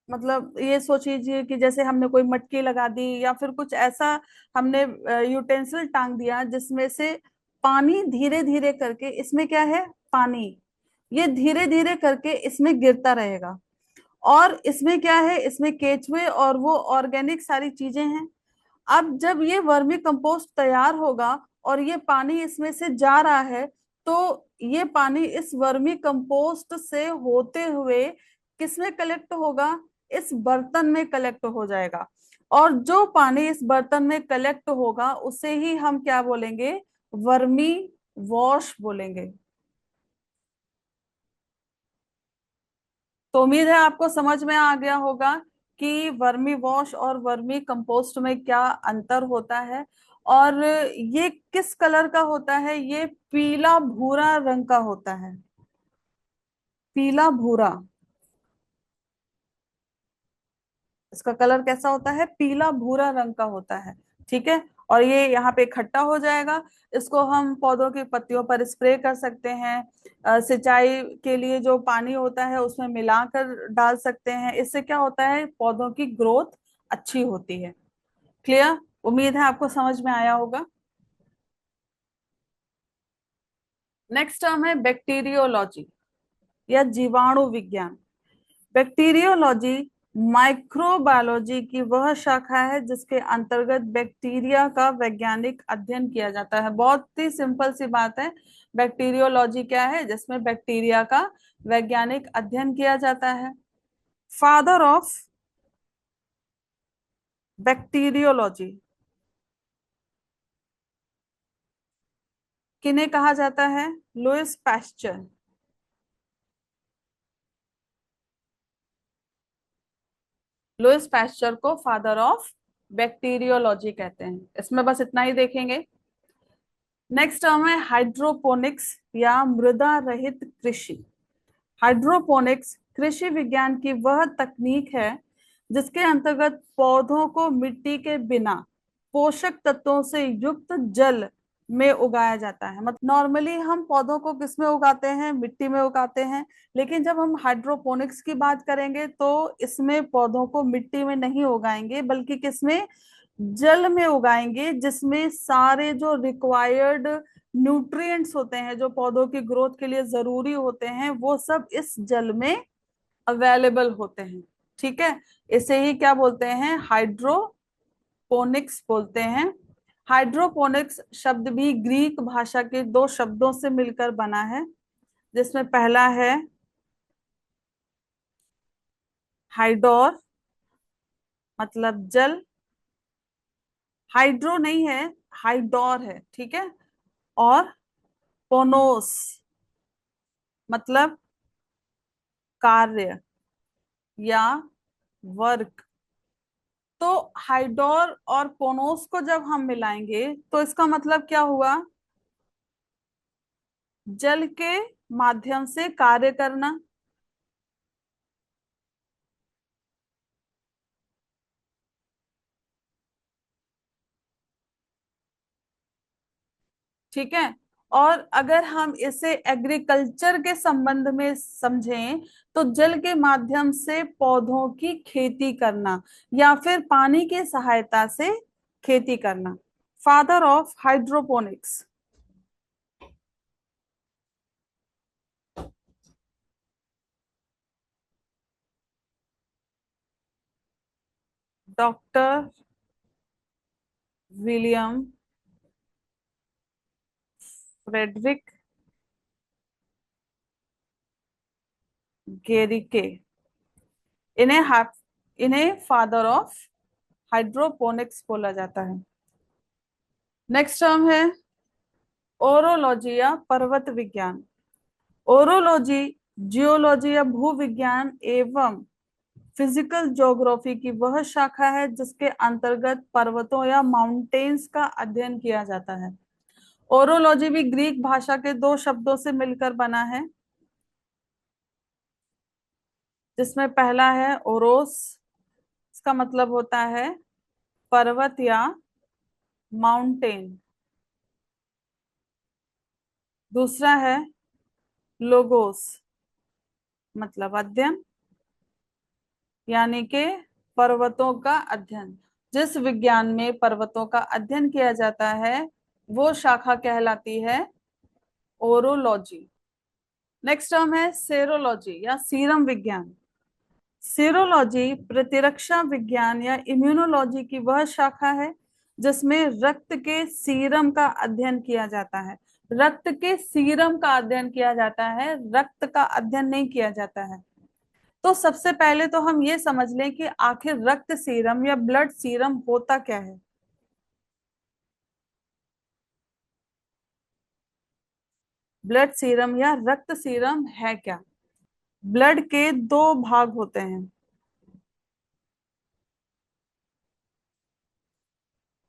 मतलब ये सोच लीजिए कि जैसे हमने कोई मटकी लगा दी या फिर कुछ ऐसा हमने यूटेंसिल टांग दिया जिसमें से पानी धीरे धीरे करके, इसमें क्या है, पानी, ये धीरे धीरे करके इसमें गिरता रहेगा। और इसमें क्या है, इसमें केचुए और वो ऑर्गेनिक सारी चीजें हैं। अब जब ये वर्मी कंपोस्ट तैयार होगा और ये पानी इसमें से जा रहा है, तो ये पानी इस वर्मी कंपोस्ट से होते हुए किस में कलेक्ट होगा, इस बर्तन में कलेक्ट हो जाएगा। और जो पानी इस बर्तन में कलेक्ट होगा उसे ही हम क्या बोलेंगे, वर्मी वॉश बोलेंगे। तो उम्मीद है आपको समझ में आ गया होगा कि वर्मी वॉश और वर्मी कंपोस्ट में क्या अंतर होता है। और ये किस कलर का होता है, ये पीला भूरा रंग का होता है, पीला भूरा। इसका कलर कैसा होता है, पीला भूरा रंग का होता है। ठीक है। और ये यहाँ पे इकट्ठा हो जाएगा। इसको हम पौधों की पत्तियों पर स्प्रे कर सकते हैं। सिंचाई के लिए जो पानी होता है उसमें मिलाकर डाल सकते हैं। इससे क्या होता है, पौधों की ग्रोथ अच्छी होती है। क्लियर। उम्मीद है आपको समझ में आया होगा। नेक्स्ट टर्म है बैक्टीरियोलॉजी या जीवाणु विज्ञान। बैक्टीरियोलॉजी माइक्रोबायोलॉजी की वह शाखा है जिसके अंतर्गत बैक्टीरिया का वैज्ञानिक अध्ययन किया जाता है। बहुत ही सिंपल सी बात है। बैक्टीरियोलॉजी क्या है, जिसमें बैक्टीरिया का वैज्ञानिक अध्ययन किया जाता है। फादर ऑफ बैक्टीरियोलॉजी किन्हें कहा जाता है, लुईस पैस्चर। लुईस पैस्चर को फादर ऑफ बैक्टीरियोलॉजी कहते हैं। इसमें बस इतना ही देखेंगे। नेक्स्ट टर्म है हाइड्रोपोनिक्स या मृदा रहित कृषि। हाइड्रोपोनिक्स कृषि विज्ञान की वह तकनीक है जिसके अंतर्गत पौधों को मिट्टी के बिना पोषक तत्वों से युक्त जल में उगाया जाता है। मतलब नॉर्मली हम पौधों को किस में उगाते हैं, मिट्टी में उगाते हैं। लेकिन जब हम हाइड्रोपोनिक्स की बात करेंगे तो इसमें पौधों को मिट्टी में नहीं उगाएंगे बल्कि किसमें, जल में उगाएंगे, जिसमें सारे जो रिक्वायर्ड न्यूट्रिएंट्स होते हैं जो पौधों की ग्रोथ के लिए जरूरी होते हैं वो सब इस जल में अवेलेबल होते हैं। ठीक है। इसे ही क्या बोलते हैं, हाइड्रोपोनिक्स बोलते हैं। हाइड्रोपोनिक्स शब्द भी ग्रीक भाषा के दो शब्दों से मिलकर बना है, जिसमें पहला है हाइडोर, मतलब जल। हाइड्रो नहीं है, हाइडोर है। ठीक है। और पोनोस, मतलब कार्य या वर्क। तो हाइडोर और पोनोस को जब हम मिलाएंगे तो इसका मतलब क्या हुआ, जल के माध्यम से कार्य करना। ठीक है। और अगर हम इसे एग्रीकल्चर के संबंध में समझें तो जल के माध्यम से पौधों की खेती करना या फिर पानी की सहायता से खेती करना। Father of hydroponics, doctor William Frederick Gericke. इन्हें इन्हें फादर ऑफ हाइड्रोपोनिक्स बोला जाता है। नेक्स्ट टर्म है ओरोलॉजी या पर्वत विज्ञान। ओरोलॉजी जियोलॉजी या भूविज्ञान एवं फिजिकल ज्योग्राफी की वह शाखा है जिसके अंतर्गत पर्वतों या माउंटेन्स का अध्ययन किया जाता है। ओरोलॉजी भी ग्रीक भाषा के दो शब्दों से मिलकर बना है, जिसमें पहला है ओरोस, इसका मतलब होता है पर्वत या माउंटेन। दूसरा है लोगोस, मतलब अध्ययन, यानी कि पर्वतों का अध्ययन। जिस विज्ञान में पर्वतों का अध्ययन किया जाता है वो शाखा कहलाती है ओरोलॉजी। नेक्स्ट टर्म है सेरोलॉजी या सीरम विज्ञान। सीरोलॉजी प्रतिरक्षा विज्ञान या इम्यूनोलॉजी की वह शाखा है जिसमें रक्त के सीरम का अध्ययन किया जाता है। रक्त के सीरम का अध्ययन किया जाता है, रक्त का अध्ययन नहीं किया जाता है। तो सबसे पहले तो हम ये समझ लें कि आखिर रक्त सीरम या ब्लड सीरम होता क्या है। ब्लड सीरम या रक्त सीरम है क्या। ब्लड के दो भाग होते हैं।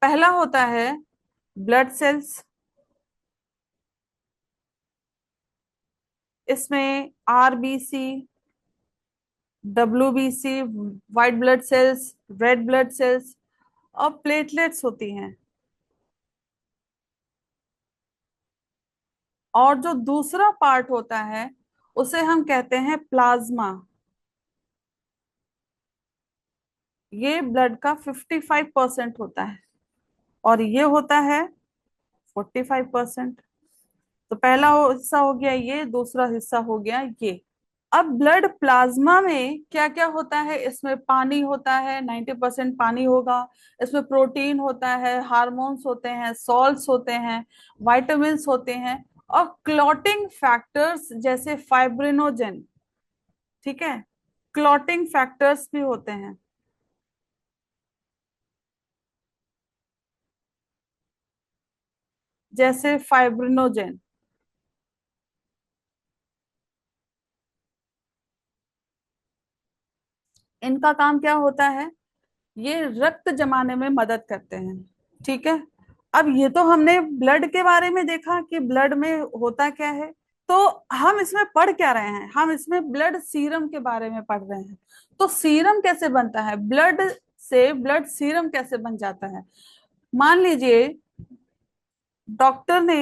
पहला होता है ब्लड सेल्स। इसमें RBC, WBC, white blood cells, red blood cells और प्लेटलेट्स होती हैं। और जो दूसरा पार्ट होता है उसे हम कहते हैं प्लाज्मा। ये ब्लड का 55% होता है और ये होता है 45%। तो पहला हिस्सा हो गया ये, दूसरा हिस्सा हो गया ये। अब ब्लड प्लाज्मा में क्या क्या होता है, इसमें पानी होता है, 90% पानी होगा। इसमें प्रोटीन होता है, हार्मोन्स होते हैं, सॉल्ट्स होते हैं, वाइटामिन्स होते हैं और क्लॉटिंग फैक्टर्स जैसे फाइब्रिनोजेन। ठीक है, क्लॉटिंग फैक्टर्स भी होते हैं जैसे फाइब्रिनोजेन। इनका काम क्या होता है, ये रक्त जमाने में मदद करते हैं। ठीक है, अब ये तो हमने ब्लड के बारे में देखा कि ब्लड में होता क्या है। तो हम इसमें पढ़ क्या रहे हैं, हम इसमें ब्लड सीरम के बारे में पढ़ रहे हैं। तो सीरम कैसे बनता है, ब्लड से ब्लड सीरम कैसे बन जाता है। मान लीजिए डॉक्टर ने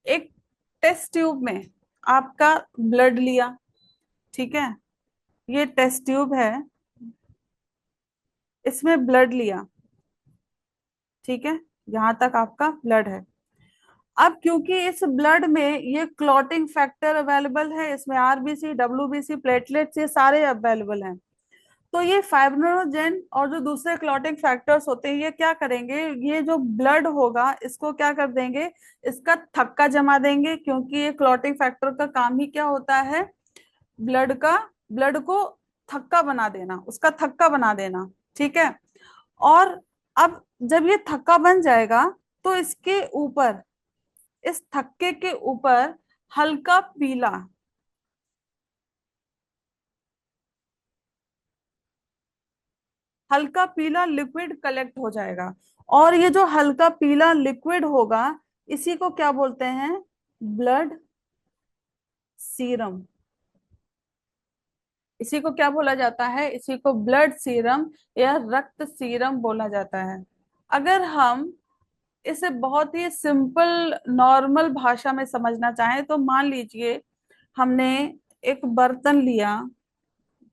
एक टेस्ट ट्यूब में आपका ब्लड लिया। ठीक है, ये टेस्ट ट्यूब है, इसमें ब्लड लिया। ठीक है, यहां तक आपका ब्लड है। अब क्योंकि इस ब्लड में ये क्लॉटिंग फैक्टर अवेलेबल है, इसमें आरबीसी, डब्ल्यूबीसी, प्लेटलेट्स ये सारे अवेलेबल हैं। तो ये फाइब्रिनोजेन और जो दूसरे क्लॉटिंग फैक्टर्स होते हैं ये क्या करेंगे, ये जो ब्लड होगा इसको क्या कर देंगे, इसका थक्का जमा देंगे। क्योंकि ये क्लॉटिंग फैक्टर का काम ही क्या होता है, ब्लड का, ब्लड को थक्का बना देना, उसका थक्का बना देना। ठीक है, और अब जब ये थक्का बन जाएगा तो इसके ऊपर, इस थक्के के ऊपर हल्का पीला, हल्का पीला लिक्विड कलेक्ट हो जाएगा। और ये जो हल्का पीला लिक्विड होगा इसी को क्या बोलते हैं, ब्लड सीरम। इसी को क्या बोला जाता है, इसी को ब्लड सीरम या रक्त सीरम बोला जाता है। अगर हम इसे बहुत ही सिंपल नॉर्मल भाषा में समझना चाहें तो मान लीजिए हमने एक बर्तन लिया।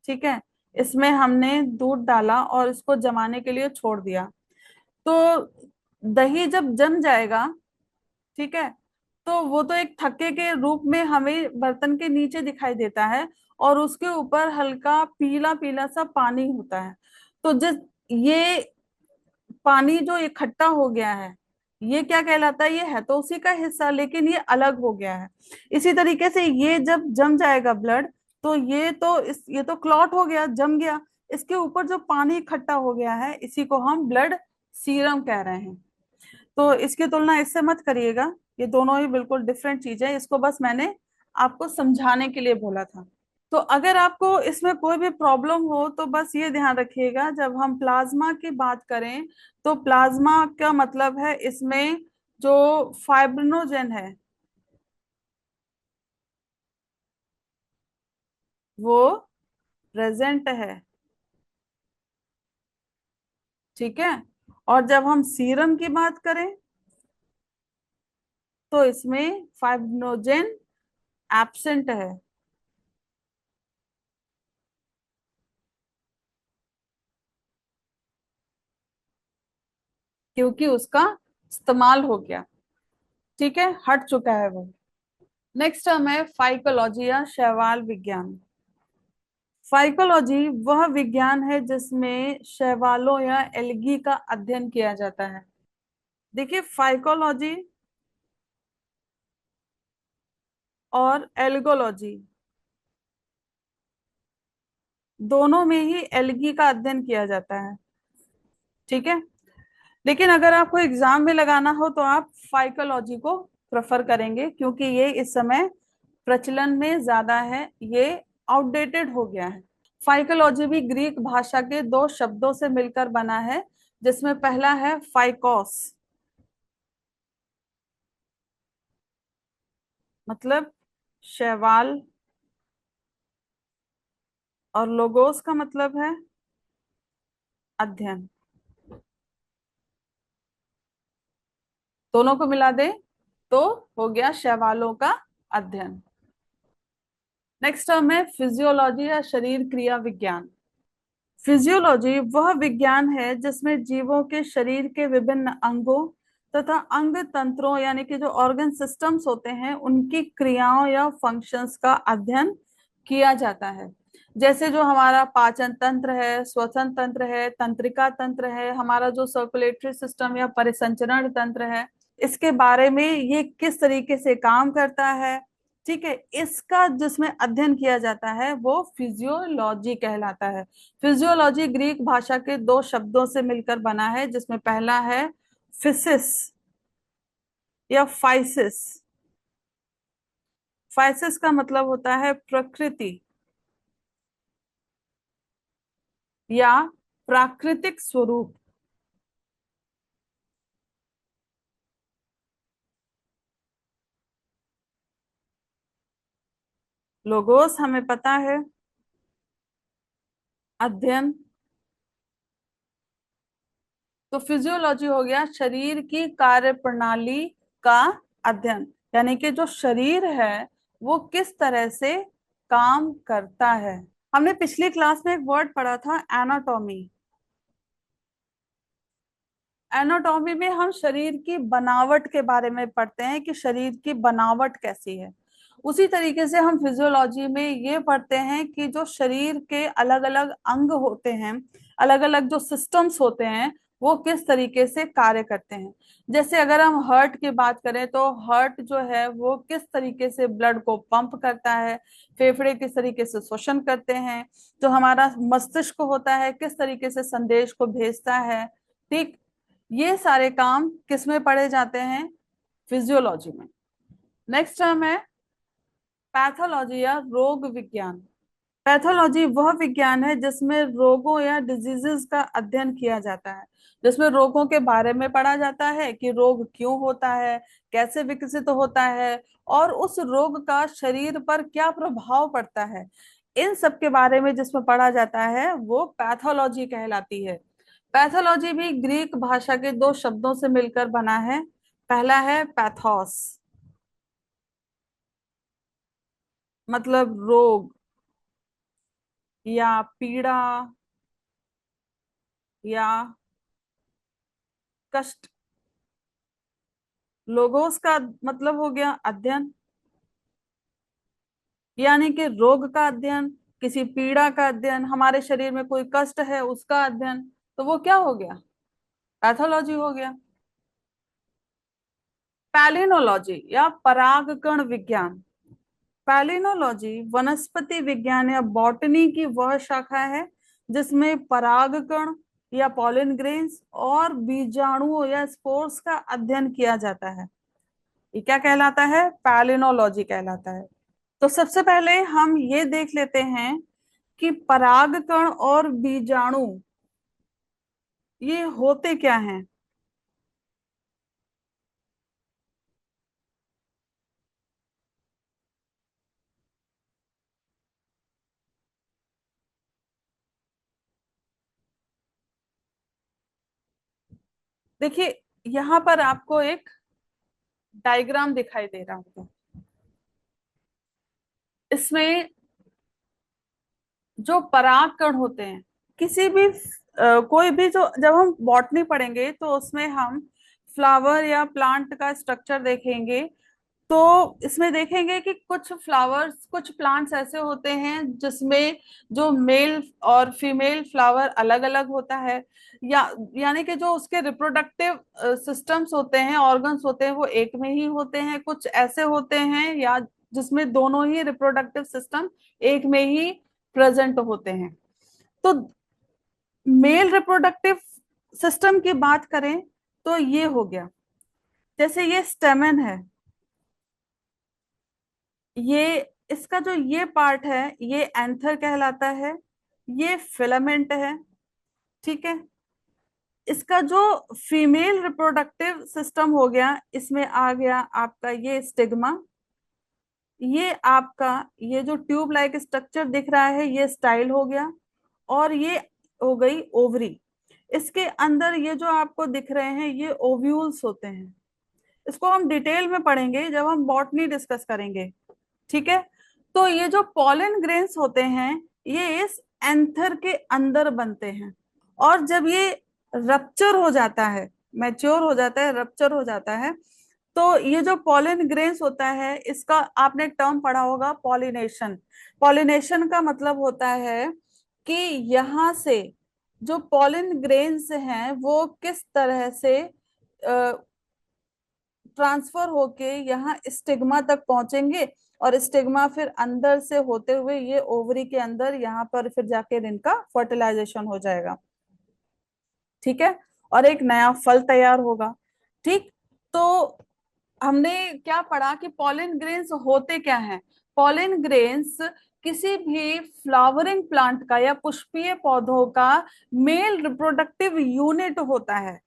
ठीक है, इसमें हमने दूध डाला और इसको जमाने के लिए छोड़ दिया। तो दही जब जम जाएगा, ठीक है, तो वो तो एक थक्के के रूप में हमें बर्तन के नीचे दिखाई देता है और उसके ऊपर हल्का पीला पीला सा पानी होता है। तो जिस, ये पानी जो इकट्ठा हो गया है ये क्या कहलाता है, ये है तो उसी का हिस्सा लेकिन ये अलग हो गया है। इसी तरीके से ये जब जम जाएगा ब्लड, तो ये तो क्लॉट हो गया, जम गया। इसके ऊपर जो पानी इकट्ठा हो गया है इसी को हम ब्लड सीरम कह रहे हैं। तो इसकी तुलना इससे मत करिएगा, ये दोनों ही बिल्कुल डिफरेंट चीज है। इसको बस मैंने आपको समझाने के लिए बोला था। तो अगर आपको इसमें कोई भी प्रॉब्लम हो तो बस ये ध्यान रखिएगा, जब हम प्लाज्मा की बात करें तो प्लाज्मा का मतलब है इसमें जो फाइब्रिनोजेन है वो प्रेजेंट है। ठीक है। और जब हम सीरम की बात करें तो इसमें फाइब्रिनोजेन एब्सेंट है, क्योंकि उसका इस्तेमाल हो गया। ठीक है, हट चुका है वो। नेक्स्ट टर्म है फाइकोलॉजी या शैवाल विज्ञान। फाइकोलॉजी वह विज्ञान है जिसमें शैवालों या एल्गी का अध्ययन किया जाता है। देखिए, फाइकोलॉजी और एल्गोलॉजी दोनों में ही एल्गी का अध्ययन किया जाता है। ठीक है, लेकिन अगर आपको एग्जाम में लगाना हो तो आप फाइकोलॉजी को प्रेफर करेंगे, क्योंकि ये इस समय प्रचलन में ज्यादा है, ये आउटडेटेड हो गया है। फाइकोलॉजी भी ग्रीक भाषा के दो शब्दों से मिलकर बना है, जिसमें पहला है फाइकोस, मतलब शैवाल, और लोगोस का मतलब है अध्ययन। दोनों को मिला दे तो हो गया शैवालों का अध्ययन। नेक्स्ट टर्म है फिजियोलॉजी या शरीर क्रिया विज्ञान। फिजियोलॉजी वह विज्ञान है जिसमें जीवों के शरीर के विभिन्न अंगों तथा अंग तंत्रों यानी कि जो ऑर्गन सिस्टम्स होते हैं उनकी क्रियाओं या फंक्शंस का अध्ययन किया जाता है। जैसे जो हमारा पाचन तंत्र है, श्वसन तंत्र है, तंत्रिका तंत्र है, हमारा जो सर्कुलेटरी सिस्टम या परिसंचरण तंत्र है, इसके बारे में ये किस तरीके से काम करता है, ठीक है, इसका जिसमें अध्ययन किया जाता है वो फिजियोलॉजी कहलाता है। फिजियोलॉजी ग्रीक भाषा के दो शब्दों से मिलकर बना है, जिसमें पहला है फिसिस या फाइसिस। फाइसिस का मतलब होता है प्रकृति या प्राकृतिक स्वरूप। लोगोस हमें पता है अध्ययन। तो फिजियोलॉजी हो गया शरीर की कार्य प्रणाली का अध्ययन, यानी कि जो शरीर है वो किस तरह से काम करता है। हमने पिछली क्लास में एक वर्ड पढ़ा था एनाटॉमी। एनाटॉमी में हम शरीर की बनावट के बारे में पढ़ते हैं कि शरीर की बनावट कैसी है। उसी तरीके से हम फिजियोलॉजी में ये पढ़ते हैं कि जो शरीर के अलग अलग अंग होते हैं, अलग अलग जो सिस्टम्स होते हैं, वो किस तरीके से कार्य करते हैं। जैसे अगर हम हार्ट की बात करें तो हार्ट जो है वो किस तरीके से ब्लड को पंप करता है, फेफड़े किस तरीके से श्वसन करते हैं, जो हमारा मस्तिष्क होता है किस तरीके से संदेश को भेजता है। ठीक, ये सारे काम किस में पढ़े जाते हैं? फिजियोलॉजी में। नेक्स्ट टर्म है पैथोलॉजी या रोग विज्ञान। पैथोलॉजी वह विज्ञान है जिसमें रोगों या डिजीजेस का अध्ययन किया जाता है, जिसमें रोगों के बारे में पढ़ा जाता है कि रोग क्यों होता है, कैसे विकसित होता है, और उस रोग का शरीर पर क्या प्रभाव पड़ता है। इन सब के बारे में जिसमें पढ़ा जाता है वो पैथोलॉजी कहलाती है। पैथोलॉजी भी ग्रीक भाषा के दो शब्दों से मिलकर बना है। पहला है पैथोस, मतलब रोग या पीड़ा या कष्ट। लोगोस का मतलब हो गया अध्ययन, यानी कि रोग का अध्ययन, किसी पीड़ा का अध्ययन, हमारे शरीर में कोई कष्ट है उसका अध्ययन, तो वो क्या हो गया? पैथोलॉजी हो गया। पैलिनोलॉजी या परागकण विज्ञान। पैलिनोलॉजी वनस्पति विज्ञान या बॉटनी की वह शाखा है जिसमें परागकण या पॉलिन ग्रेन्स और बीजाणुओं या स्पोर्स का अध्ययन किया जाता है। ये क्या कहलाता है? पैलिनोलॉजी कहलाता है। तो सबसे पहले हम ये देख लेते हैं कि परागकण और बीजाणु ये होते क्या हैं। देखिए यहाँ पर आपको एक डायग्राम दिखाई दे रहा होगा। इसमें जो परागकण होते हैं, किसी भी कोई भी, जो जब हम बॉटनी पढ़ेंगे तो उसमें हम फ्लावर या प्लांट का स्ट्रक्चर देखेंगे, तो इसमें देखेंगे कि कुछ फ्लावर्स, कुछ प्लांट्स ऐसे होते हैं जिसमें जो मेल और फीमेल फ्लावर अलग अलग होता है, या यानी कि जो उसके रिप्रोडक्टिव सिस्टम्स होते हैं, ऑर्गन्स होते हैं, वो एक में ही होते हैं। कुछ ऐसे होते हैं या जिसमें दोनों ही रिप्रोडक्टिव सिस्टम एक में ही प्रेजेंट होते हैं। तो मेल रिप्रोडक्टिव सिस्टम की बात करें तो ये हो गया, जैसे ये स्टेमन है, ये इसका जो ये पार्ट है ये एंथर कहलाता है, ये फिलामेंट है। ठीक है, इसका जो फीमेल रिप्रोडक्टिव सिस्टम हो गया, इसमें आ गया आपका ये स्टिग्मा, ये आपका ये जो ट्यूब लाइक स्ट्रक्चर दिख रहा है ये स्टाइल हो गया, और ये हो गई ओवरी। इसके अंदर ये जो आपको दिख रहे हैं ये ओव्यूल्स होते हैं। इसको हम डिटेल में पढ़ेंगे जब हम बॉटनी डिस्कस करेंगे। ठीक है, तो ये जो पॉलन ग्रेन्स होते हैं ये इस एंथर के अंदर बनते हैं, और जब ये रप्चर हो जाता है, मैच्योर हो जाता है, रप्चर हो जाता है, तो ये जो पॉलन ग्रेन्स होता है इसका आपने टर्म पढ़ा होगा, पॉलिनेशन। पॉलिनेशन का मतलब होता है कि यहाँ से जो पॉलन ग्रेन्स हैं वो किस तरह से ट्रांसफर होके यहाँ स्टिग्मा तक पहुंचेंगे, और स्टिग्मा फिर अंदर से होते हुए ये ओवरी के अंदर यहाँ पर फिर जाके इनका फर्टिलाइजेशन हो जाएगा। ठीक है, और एक नया फल तैयार होगा। ठीक, तो हमने क्या पढ़ा कि पॉलिन ग्रेन्स होते क्या हैं। पॉलिन ग्रेन्स किसी भी फ्लावरिंग प्लांट का या पुष्पीय पौधों का मेल रिप्रोडक्टिव यूनिट होता है।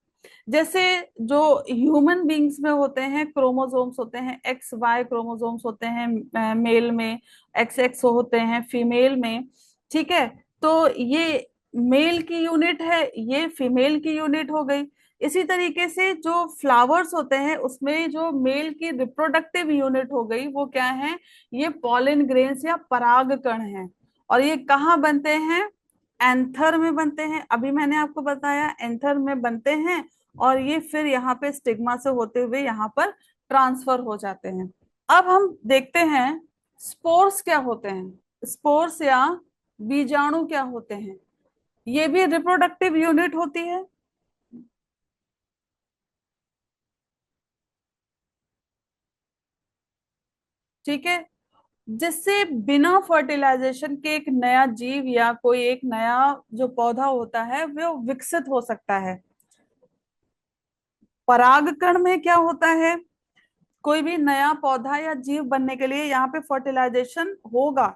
जैसे जो ह्यूमन बींग्स में होते हैं क्रोमोसोम्स होते हैं, एक्स वाई क्रोमोसोम्स होते हैं मेल में, एक्स एक्स होते हैं फीमेल में। ठीक है, तो ये मेल की यूनिट है, ये फीमेल की यूनिट हो गई। इसी तरीके से जो फ्लावर्स होते हैं उसमें जो मेल की रिप्रोडक्टिव यूनिट हो गई वो क्या है, ये पॉलिन ग्रेन्स या परागकण हैं। और ये कहाँ बनते हैं, एंथर में बनते हैं। अभी मैंने आपको बताया एंथर में बनते हैं, और ये फिर यहाँ पे स्टिग्मा से होते हुए यहाँ पर ट्रांसफर हो जाते हैं। अब हम देखते हैं स्पोर्स क्या होते हैं। स्पोर्स या बीजाणु क्या होते हैं, ये भी रिप्रोडक्टिव यूनिट होती है। ठीक है, जिससे बिना फर्टिलाइजेशन के एक नया जीव या कोई एक नया जो पौधा होता है वो विकसित हो सकता है। परागकण में क्या होता है, कोई भी नया पौधा या जीव बनने के लिए यहाँ पे फर्टिलाइजेशन होगा,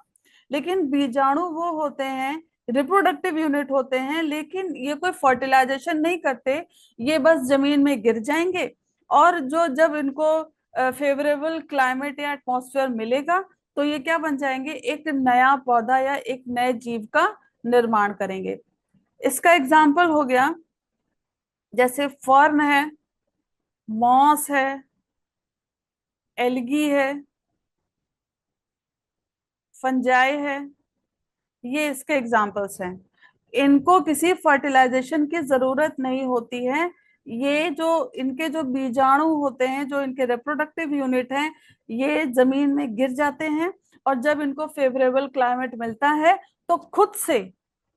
लेकिन बीजाणु वो होते हैं, रिप्रोडक्टिव यूनिट होते हैं, लेकिन ये कोई फर्टिलाइजेशन नहीं करते। ये बस जमीन में गिर जाएंगे, और जो जब इनको फेवरेबल क्लाइमेट या एटमॉस्फेयर मिलेगा तो ये क्या बन जाएंगे, एक नया पौधा या एक नए जीव का निर्माण करेंगे। इसका एग्जाम्पल हो गया जैसे फर्न है, मॉस है, एल्गी है, फंजाई है, ये इसके एग्जाम्पल्स हैं। इनको किसी फर्टिलाइजेशन की जरूरत नहीं होती है। ये जो इनके जो बीजाणु होते हैं, जो इनके रिप्रोडक्टिव यूनिट हैं, ये जमीन में गिर जाते हैं, और जब इनको फेवरेबल क्लाइमेट मिलता है तो खुद से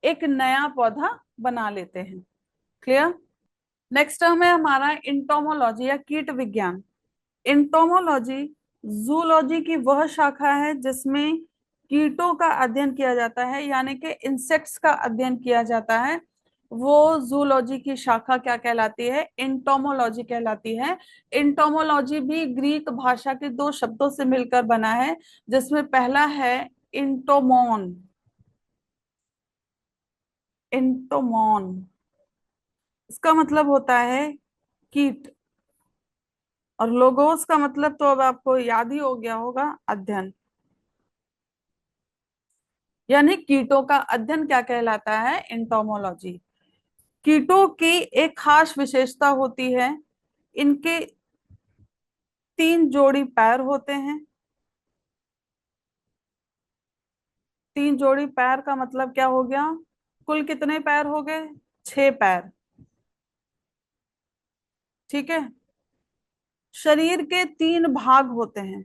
एक नया पौधा बना लेते हैं। क्लियर। नेक्स्ट टर्म है हमारा इंटोमोलॉजी या कीट विज्ञान। इंटोमोलॉजी जूलॉजी की वह शाखा है जिसमें कीटों का अध्ययन किया जाता है, यानी कि इंसेक्ट्स का अध्ययन किया जाता है। वो जूलॉजी की शाखा क्या कहलाती है, इंटोमोलॉजी कहलाती है। इंटोमोलॉजी भी ग्रीक भाषा के दो शब्दों से मिलकर बना है, जिसमें पहला है इंटोमोन। इंटोमोन इसका मतलब होता है कीट, और लोगोस का मतलब तो अब आपको याद ही हो गया होगा, अध्ययन। यानी कीटों का अध्ययन क्या कहलाता है, इंटोमोलॉजी। कीटों की एक खास विशेषता होती है, इनके 3 जोड़ी पैर होते हैं। 3 जोड़ी पैर का मतलब क्या हो गया? कुल कितने पैर हो गए? 6 पैर। ठीक है। शरीर के 3 भाग होते हैं।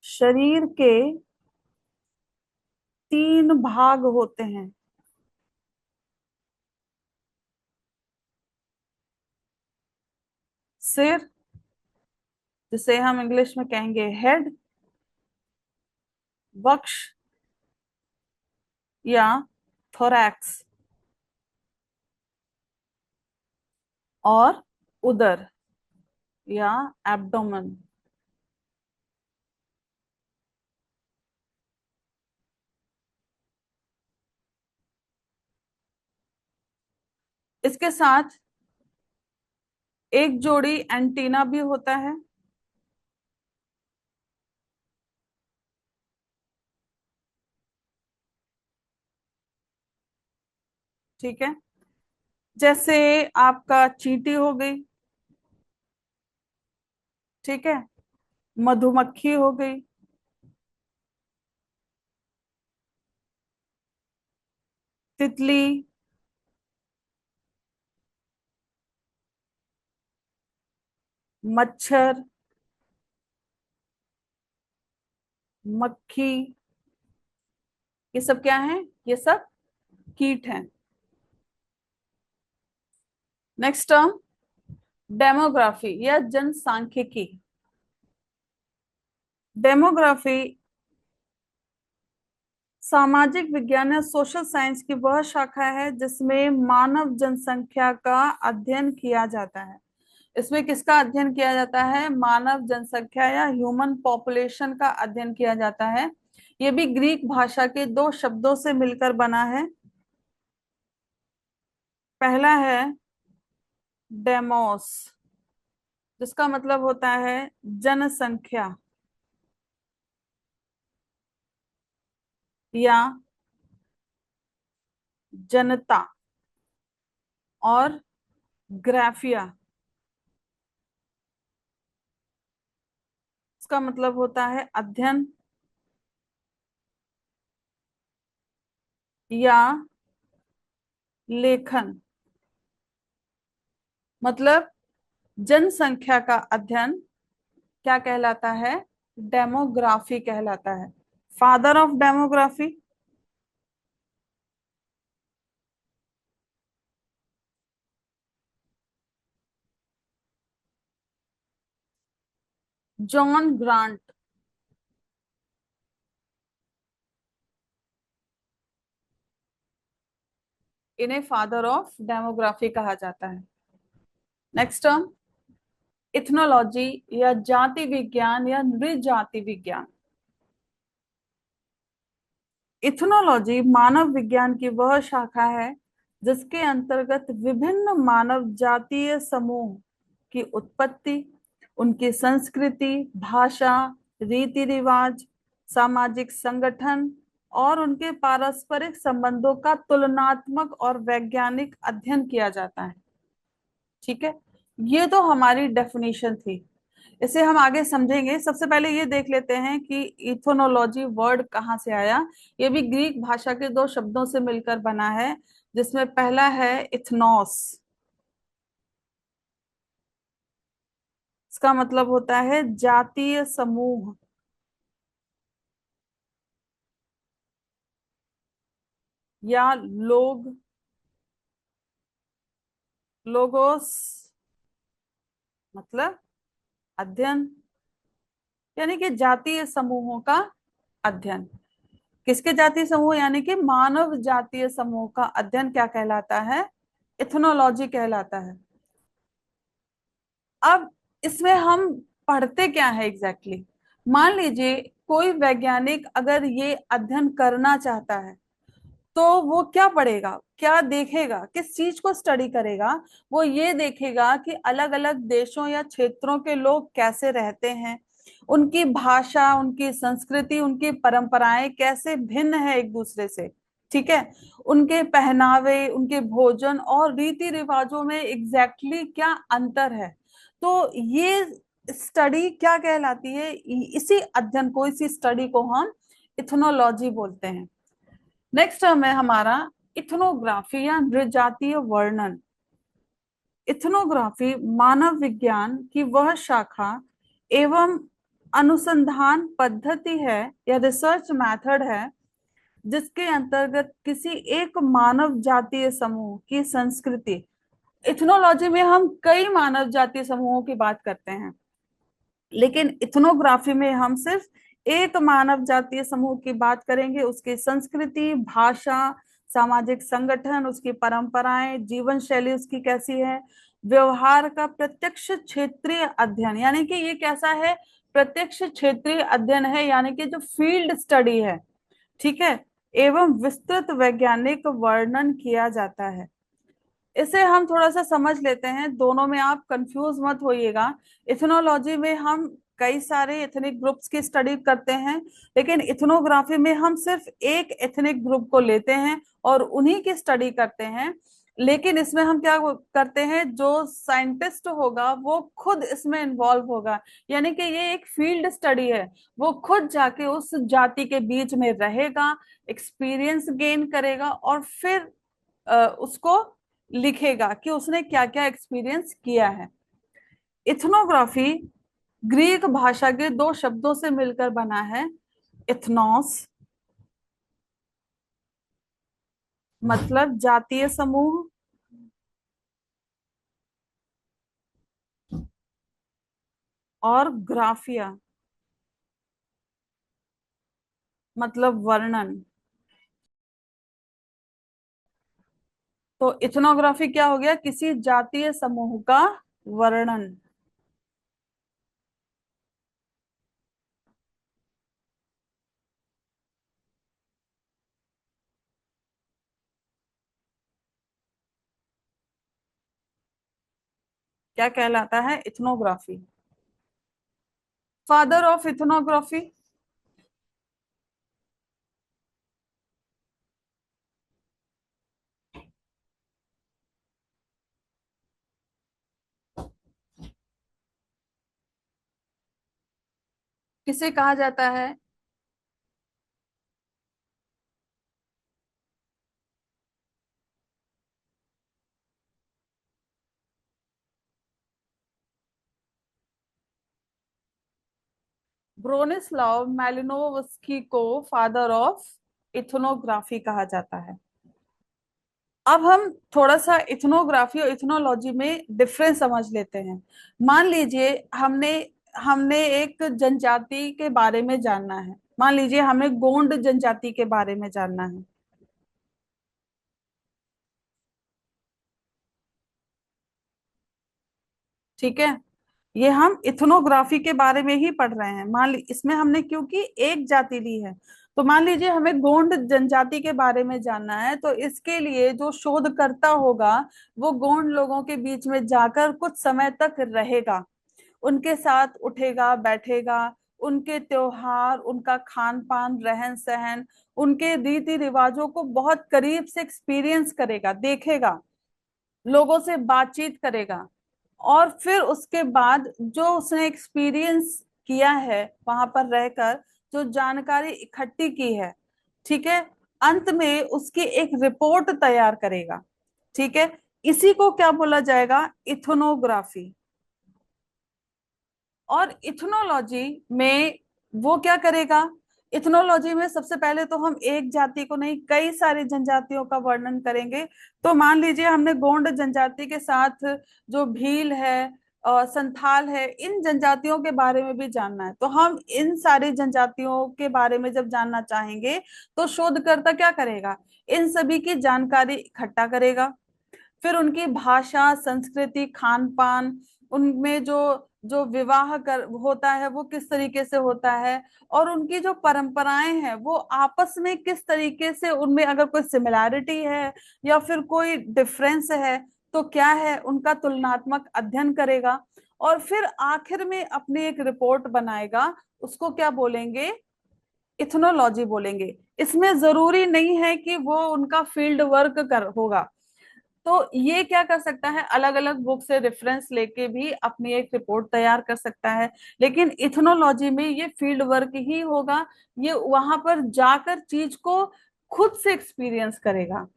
शरीर के 3 भाग होते हैं। सिर, जिसे हम इंग्लिश में कहेंगे हेड, वक्ष या थोरैक्स, और उदर या एब्डोमेन। इसके साथ एक जोड़ी एंटीना भी होता है। ठीक है। जैसे आपका चींटी हो गई, ठीक है, मधुमक्खी हो गई, तितली, मच्छर, मक्खी, ये सब क्या है? ये सब कीट हैं। नेक्स्ट टर्म, डेमोग्राफी या जनसांख्यिकी। डेमोग्राफी सामाजिक विज्ञान या सोशल साइंस की वह शाखा है जिसमें मानव जनसंख्या का अध्ययन किया जाता है। इसमें किसका अध्ययन किया जाता है? मानव जनसंख्या या ह्यूमन पॉपुलेशन का अध्ययन किया जाता है। यह भी ग्रीक भाषा के 2 शब्दों से मिलकर बना है। पहला है डेमोस, जिसका मतलब होता है जनसंख्या या जनता, और ग्राफिया, इसका मतलब होता है अध्ययन या लेखन। मतलब जनसंख्या का अध्ययन क्या कहलाता है? डेमोग्राफी कहलाता है। Father of demography John grant. इन्हें फादर ऑफ डेमोग्राफी कहा जाता है। नेक्स्ट टर्म, इथनोलॉजी या जाति विज्ञान या नृजाति विज्ञान। इथनोलॉजी मानव विज्ञान की वह शाखा है जिसके अंतर्गत विभिन्न मानव जातीय समूह की उत्पत्ति, उनकी संस्कृति, भाषा, रीति रिवाज, सामाजिक संगठन और उनके पारस्परिक संबंधों का तुलनात्मक और वैज्ञानिक अध्ययन किया जाता है। ठीक है। ये तो हमारी डेफिनेशन थी। इसे हम आगे समझेंगे। सबसे पहले ये देख लेते हैं कि इथोनोलॉजी वर्ड कहाँ से आया। ये भी ग्रीक भाषा के 2 शब्दों से मिलकर बना है, जिसमें पहला है इथनोस, इसका मतलब होता है जातीय समूह या लोग। लोगोस मतलब अध्ययन, यानी कि जातीय समूहों का अध्ययन। किसके जातीय समूह? यानी कि मानव जातीय समूह का अध्ययन क्या कहलाता है? इथनोलॉजी कहलाता है। अब इसमें हम पढ़ते क्या है एग्जैक्टली exactly? मान लीजिए कोई वैज्ञानिक अगर ये अध्ययन करना चाहता है तो वो क्या पढ़ेगा, क्या देखेगा, किस चीज को स्टडी करेगा? वो ये देखेगा कि अलग अलग देशों या क्षेत्रों के लोग कैसे रहते हैं, उनकी भाषा, उनकी संस्कृति, उनकी परंपराएं कैसे भिन्न है एक दूसरे से। ठीक है, उनके पहनावे, उनके भोजन और रीति रिवाजों में एग्जैक्टली क्या अंतर है। तो ये स्टडी क्या कहलाती है, इसी अध्ययन को, इसी स्टडी को हम इथनोलॉजी बोलते हैं। नेक्स्ट टर्म है हमारा इथनोग्राफी या नृजातीय वर्णन। इथनोग्राफी मानव विज्ञान की वह शाखा एवं अनुसंधान पद्धति है या रिसर्च मेथड है जिसके अंतर्गत किसी एक मानव जातीय समूह की संस्कृति, इथनोलॉजी में हम कई मानव जातीय समूहों की बात करते हैं, लेकिन इथनोग्राफी में हम सिर्फ एक मानव जातीय समूह की बात करेंगे, उसकी संस्कृति, भाषा, सामाजिक संगठन, उसकी परंपराएं, जीवन शैली उसकी कैसी है, व्यवहार का प्रत्यक्ष क्षेत्रीय अध्ययन, यानी कि ये कैसा है, प्रत्यक्ष क्षेत्रीय अध्ययन है, यानी कि जो फील्ड स्टडी है, ठीक है, एवं विस्तृत वैज्ञानिक वर्णन किया जाता है। इसे हम थोड़ा सा समझ लेते हैं, दोनों में आप कंफ्यूज मत होइएगा। इथनोलॉजी में हम कई सारे एथनिक ग्रुप्स की स्टडी करते हैं, लेकिन इथनोग्राफी में हम सिर्फ एक एथनिक ग्रुप को लेते हैं और उन्हीं की स्टडी करते हैं। लेकिन इसमें हम क्या करते हैं, जो साइंटिस्ट होगा वो खुद इसमें इन्वॉल्व होगा, यानी कि ये एक फील्ड स्टडी है, वो खुद जाके उस जाति के बीच में रहेगा, एक्सपीरियंस गेन करेगा और फिर उसको लिखेगा कि उसने क्या क्या एक्सपीरियंस किया है। इथनोग्राफी ग्रीक भाषा के दो शब्दों से मिलकर बना है। इथनोस मतलब जातीय समूह, और ग्राफिया मतलब वर्णन। तो इथनोग्राफी क्या हो गया, किसी जातीय समूह का वर्णन। क्या कहलाता है, इथनोग्राफी। फादर ऑफ इथनोग्राफी, किसे कहा जाता है, ब्रोनिस्लाव मैलिनोवस्की को फादर ऑफ इथनोग्राफी कहा जाता है। अब हम थोड़ा सा इथनोग्राफी और इथनोलॉजी में डिफरेंस समझ लेते हैं। मान लीजिए हमने हमने एक जनजाति के बारे में जानना है, मान लीजिए हमें गोंड जनजाति के बारे में जानना है, ठीक है, ये हम इथनोग्राफी के बारे में ही पढ़ रहे हैं। मान ली इसमें हमने क्योंकि एक जाति ली है, तो मान लीजिए हमें गोंड जनजाति के बारे में जानना है, तो इसके लिए जो शोधकर्ता होगा वो गोंड लोगों के बीच में जाकर कुछ समय तक रहेगा, उनके साथ उठेगा बैठेगा, उनके त्योहार, उनका खान पान, रहन सहन, उनके रीति रिवाजों को बहुत करीब से एक्सपीरियंस करेगा, देखेगा, लोगों से बातचीत करेगा, और फिर उसके बाद जो उसने एक्सपीरियंस किया है वहां पर रहकर, जो जानकारी इकट्ठी की है, ठीक है, अंत में उसकी एक रिपोर्ट तैयार करेगा, ठीक है, इसी को क्या बोला जाएगा, इथनोग्राफी। और इथनोलॉजी में वो क्या करेगा, इथनोलॉजी में सबसे पहले तो हम एक जाति को नहीं, कई सारी जनजातियों का वर्णन करेंगे। तो मान लीजिए हमने गोंड जनजाति के साथ जो भील है और संथाल है, इन जनजातियों के बारे में भी जानना है, तो हम इन सारी जनजातियों के बारे में जब जानना चाहेंगे तो शोधकर्ता क्या करेगा, इन सभी की जानकारी इकट्ठा करेगा, फिर उनकी भाषा, संस्कृति, खान पान, उनमें जो जो विवाह कर होता है वो किस तरीके से होता है, और उनकी जो परंपराएं हैं वो आपस में किस तरीके से, उनमें अगर कोई सिमिलैरिटी है या फिर कोई डिफरेंस है तो क्या है, उनका तुलनात्मक अध्ययन करेगा, और फिर आखिर में अपनी एक रिपोर्ट बनाएगा, उसको क्या बोलेंगे, इथनोलॉजी बोलेंगे। इसमें जरूरी नहीं है कि वो उनका फील्ड वर्क कर होगा। तो ये क्या कर सकता है, अलग अलग बुक से रेफरेंस लेके भी अपनी एक रिपोर्ट तैयार कर सकता है। लेकिन इथनोलॉजी में ये फील्ड वर्क ही होगा, ये वहां पर जाकर चीज को खुद से एक्सपीरियंस करेगा।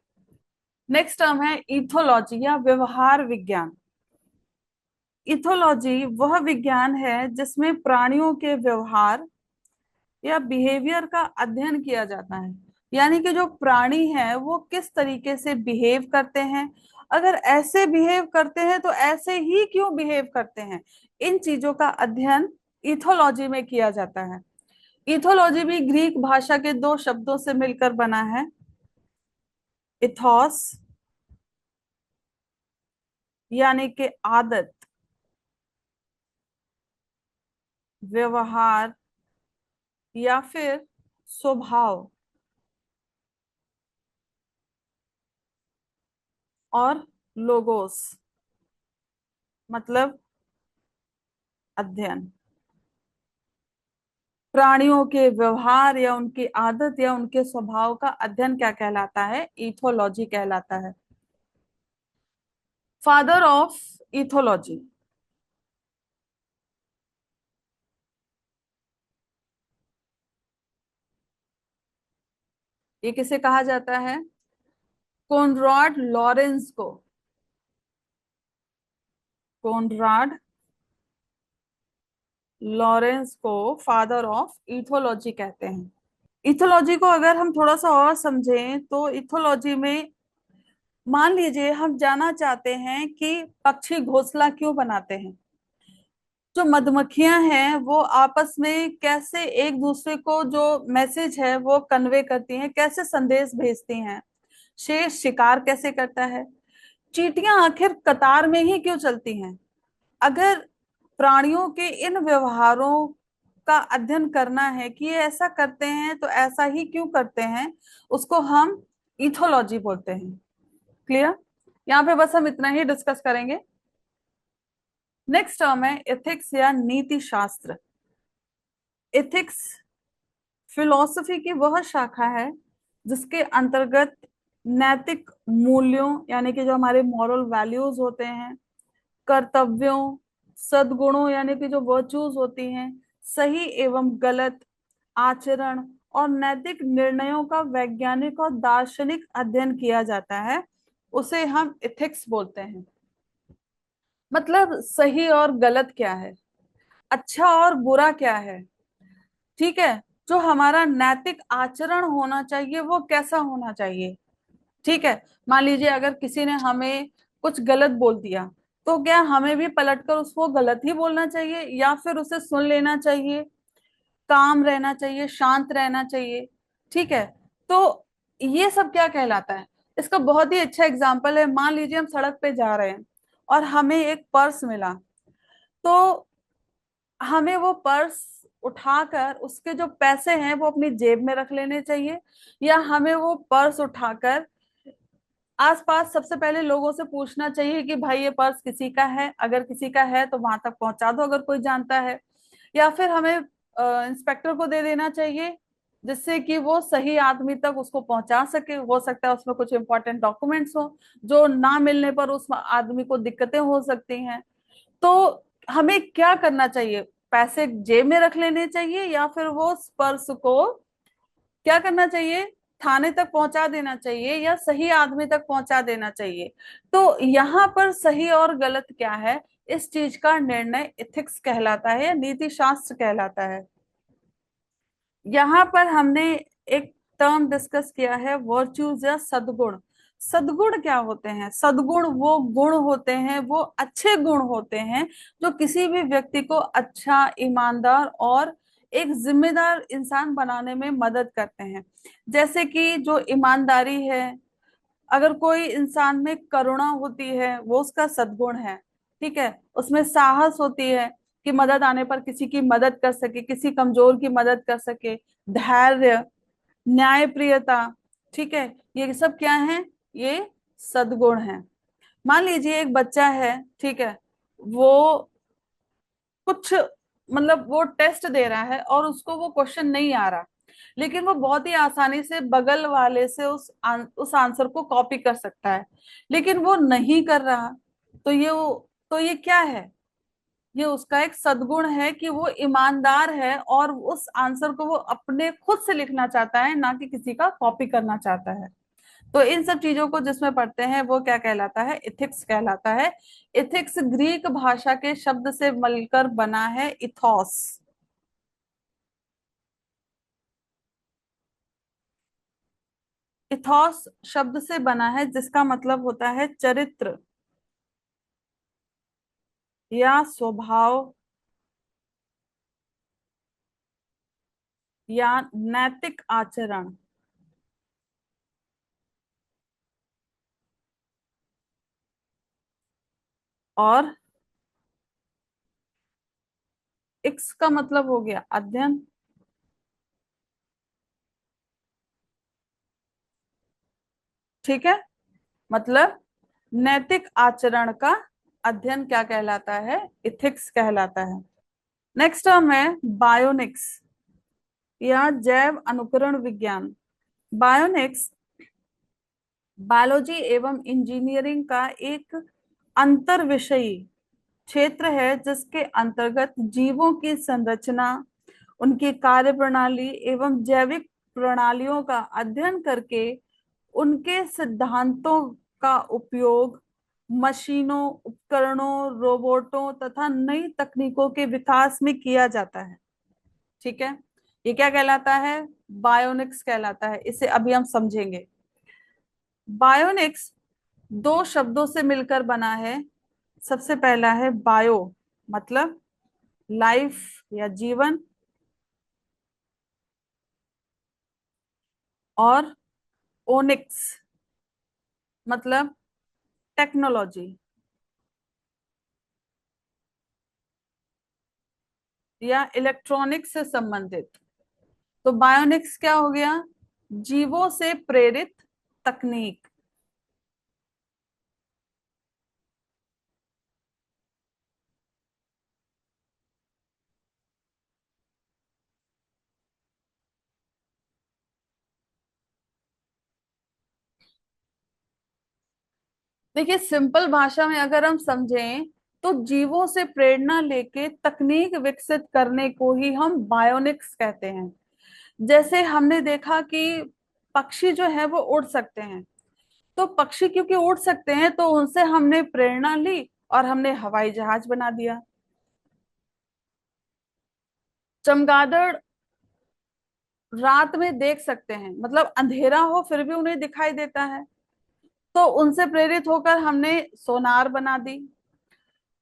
नेक्स्ट टर्म है इथोलॉजी या व्यवहार विज्ञान। इथोलॉजी वह विज्ञान है जिसमें प्राणियों के व्यवहार या बिहेवियर का अध्ययन किया जाता है। यानी कि जो प्राणी है वो किस तरीके से बिहेव करते हैं, अगर ऐसे बिहेव करते हैं तो ऐसे ही क्यों बिहेव करते हैं, इन चीजों का अध्ययन इथोलॉजी में किया जाता है। इथोलॉजी भी ग्रीक भाषा के दो शब्दों से मिलकर बना है, इथोस यानी कि आदत, व्यवहार या फिर स्वभाव, और लोगोस मतलब अध्ययन। प्राणियों के व्यवहार या उनकी आदत या उनके स्वभाव का अध्ययन क्या कहलाता है, इथोलॉजी कहलाता है। फादर ऑफ इथोलॉजी, ये किसे कहा जाता है, कोनराड लॉरेंस को। कोनराड लॉरेंस को फादर ऑफ इथोलॉजी कहते हैं। इथोलॉजी को अगर हम थोड़ा सा और समझें तो इथोलॉजी में, मान लीजिए हम जानना चाहते हैं कि पक्षी घोंसला क्यों बनाते हैं, जो मधुमक्खियां हैं वो आपस में कैसे एक दूसरे को जो मैसेज है वो कन्वे करती हैं, कैसे संदेश भेजती हैं, शेर शिकार कैसे करता है, चींटियां आखिर कतार में ही क्यों चलती हैं। अगर प्राणियों के इन व्यवहारों का अध्ययन करना है कि ये ऐसा करते हैं तो ऐसा ही क्यों करते हैं, उसको हम इथोलॉजी बोलते हैं। क्लियर? यहाँ पे बस हम इतना ही डिस्कस करेंगे। नेक्स्ट टर्म है एथिक्स या नीति शास्त्र। एथिक्स फिलॉसफी की वह शाखा है जिसके अंतर्गत नैतिक मूल्यों यानी कि जो हमारे मॉरल वैल्यूज होते हैं, कर्तव्यों, सद्गुणों यानी कि जो वर्चूज होती हैं, सही एवं गलत आचरण और नैतिक निर्णयों का वैज्ञानिक और दार्शनिक अध्ययन किया जाता है, उसे हम एथिक्स बोलते हैं। मतलब सही और गलत क्या है, अच्छा और बुरा क्या है, ठीक है, जो हमारा नैतिक आचरण होना चाहिए वो कैसा होना चाहिए। ठीक है, मान लीजिए अगर किसी ने हमें कुछ गलत बोल दिया, तो क्या हमें भी पलटकर उसको गलत ही बोलना चाहिए या फिर उसे सुन लेना चाहिए, काम रहना चाहिए, शांत रहना चाहिए। ठीक है, तो ये सब क्या कहलाता है। इसका बहुत ही अच्छा एग्जाम्पल है, मान लीजिए हम सड़क पे जा रहे हैं और हमें एक पर्स मिला, तो हमें वो पर्स उठाकर उसके जो पैसे हैं वो अपनी जेब में रख लेने चाहिए, या हमें वो पर्स उठाकर आसपास सबसे पहले लोगों से पूछना चाहिए कि भाई ये पर्स किसी का है, अगर किसी का है तो वहां तक पहुंचा दो अगर कोई जानता है, या फिर हमें इंस्पेक्टर को दे देना चाहिए जिससे कि वो सही आदमी तक उसको पहुंचा सके। हो सकता है उसमें कुछ इंपॉर्टेंट डॉक्यूमेंट्स हो जो ना मिलने पर उस आदमी को दिक्कतें हो सकती हैं। तो हमें क्या करना चाहिए, पैसे जेब में रख लेने चाहिए या फिर वो पर्स को क्या करना चाहिए, थाने तक पहुंचा देना चाहिए या सही आदमी तक पहुंचा देना चाहिए। तो यहाँ पर सही और गलत क्या है, इस चीज का निर्णय एथिक्स कहलाता है या नीति शास्त्र कहलाता है। यहाँ पर हमने एक टर्म डिस्कस किया है, वर्च्यूज या सद्गुण। सद्गुण क्या होते हैं, सद्गुण वो गुण होते हैं, वो अच्छे गुण होते हैं जो किसी भी व्यक्ति को अच्छा, ईमानदार और एक जिम्मेदार इंसान बनाने में मदद करते हैं। जैसे कि जो ईमानदारी है, अगर कोई इंसान में करुणा होती है वो उसका सद्गुण है। ठीक है, उसमें साहस होती है कि मदद आने पर किसी की मदद कर सके, किसी कमजोर की मदद कर सके, धैर्य, न्यायप्रियता। ठीक है, ये सब क्या है, ये सद्गुण है। मान लीजिए एक बच्चा है, ठीक है, वो कुछ मतलब वो टेस्ट दे रहा है और उसको वो क्वेश्चन नहीं आ रहा, लेकिन वो बहुत ही आसानी से बगल वाले से उस आंसर को कॉपी कर सकता है, लेकिन वो नहीं कर रहा। तो ये क्या है? ये उसका एक सद्गुण है कि वो ईमानदार है और उस आंसर को वो अपने खुद से लिखना चाहता है, ना कि किसी का कॉपी करना चाहता है। तो इन सब चीजों को जिसमें पढ़ते हैं वो क्या कहलाता है? इथिक्स कहलाता है। इथिक्स ग्रीक भाषा के शब्द से मिलकर बना है, इथॉस। इथॉस शब्द से बना है जिसका मतलब होता है चरित्र या स्वभाव या नैतिक आचरण। और इक्स का मतलब हो गया अध्ययन। ठीक है, मतलब नैतिक आचरण का अध्ययन क्या कहलाता है? इथिक्स कहलाता है। नेक्स्ट टर्म है बायोनिक्स या जैव अनुकरण विज्ञान। बायोनिक्स बायोलॉजी एवं इंजीनियरिंग का एक अंतर विषयी क्षेत्र है जिसके अंतर्गत जीवों की संरचना, उनकी कार्य प्रणाली एवं जैविक प्रणालियों का अध्ययन करके उनके सिद्धांतों का उपयोग मशीनों, उपकरणों, रोबोटों तथा नई तकनीकों के विकास में किया जाता है। ठीक है, ये क्या कहलाता है? बायोनिक्स कहलाता है। इसे अभी हम समझेंगे। बायोनिक्स दो शब्दों से मिलकर बना है। सबसे पहला है बायो, मतलब लाइफ या जीवन, और ओनिक्स मतलब टेक्नोलॉजी या इलेक्ट्रॉनिक्स से संबंधित। तो बायोनिक्स क्या हो गया? जीवों से प्रेरित तकनीक। देखिए, सिंपल भाषा में अगर हम समझें तो जीवों से प्रेरणा लेके तकनीक विकसित करने को ही हम बायोनिक्स कहते हैं। जैसे हमने देखा कि पक्षी जो है वो उड़ सकते हैं, तो पक्षी क्योंकि उड़ सकते हैं तो उनसे हमने प्रेरणा ली और हमने हवाई जहाज बना दिया। चमगादड़ रात में देख सकते हैं, मतलब अंधेरा हो फिर भी उन्हें दिखाई देता है, तो उनसे प्रेरित होकर हमने सोनार बना दी।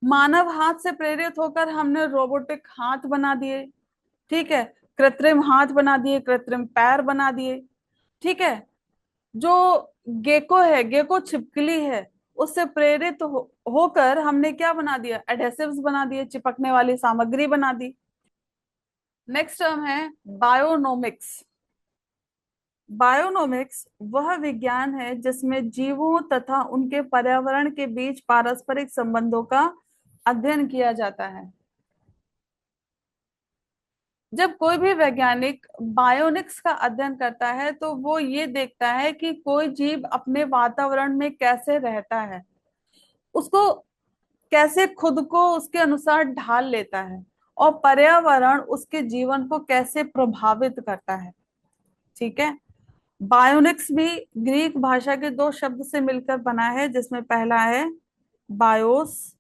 मानव हाथ से प्रेरित होकर हमने रोबोटिक हाथ बना दिए। ठीक है, कृत्रिम हाथ बना दिए, कृत्रिम पैर बना दिए। ठीक है, जो गेको है, गेको छिपकली है, उससे प्रेरित होकर हमने क्या बना दिया? एडेसिव्स बना दिए, चिपकने वाली सामग्री बना दी। नेक्स्ट टर्म है बायोनोमिक्स। बायोनोमिक्स वह विज्ञान है जिसमें जीवों तथा उनके पर्यावरण के बीच पारस्परिक संबंधों का अध्ययन किया जाता है। जब कोई भी वैज्ञानिक बायोनिक्स का अध्ययन करता है तो वो ये देखता है कि कोई जीव अपने वातावरण में कैसे रहता है, उसको कैसे खुद को उसके अनुसार ढाल लेता है, और पर्यावरण उसके जीवन को कैसे प्रभावित करता है। ठीक है, बायोनिक्स भी ग्रीक भाषा के दो शब्द से मिलकर बना है, जिसमें पहला है बायोस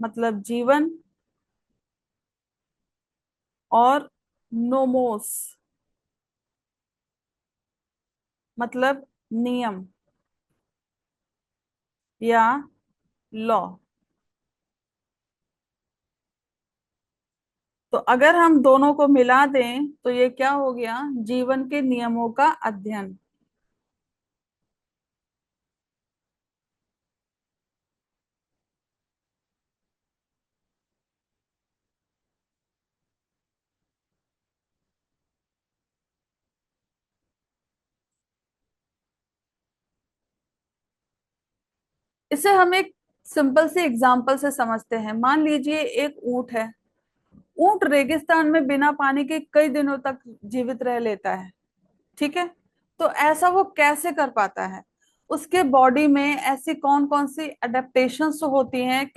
मतलब जीवन, और नोमोस मतलब नियम या लॉ। तो अगर हम दोनों को मिला दें तो ये क्या हो गया? जीवन के नियमों का अध्ययन। इसे हम एक सिंपल से एग्जांपल से समझते हैं। मान लीजिए एक ऊंट है। ऊंट रेगिस्तान में बिना पानी के कई दिनों तक जीवित रह लेता है। ठीक है, तो ऐसा वो कैसे कर पाता है? उसके बॉडी में ऐसी कौन कौन सी अडेप्टेशंस होती हैं,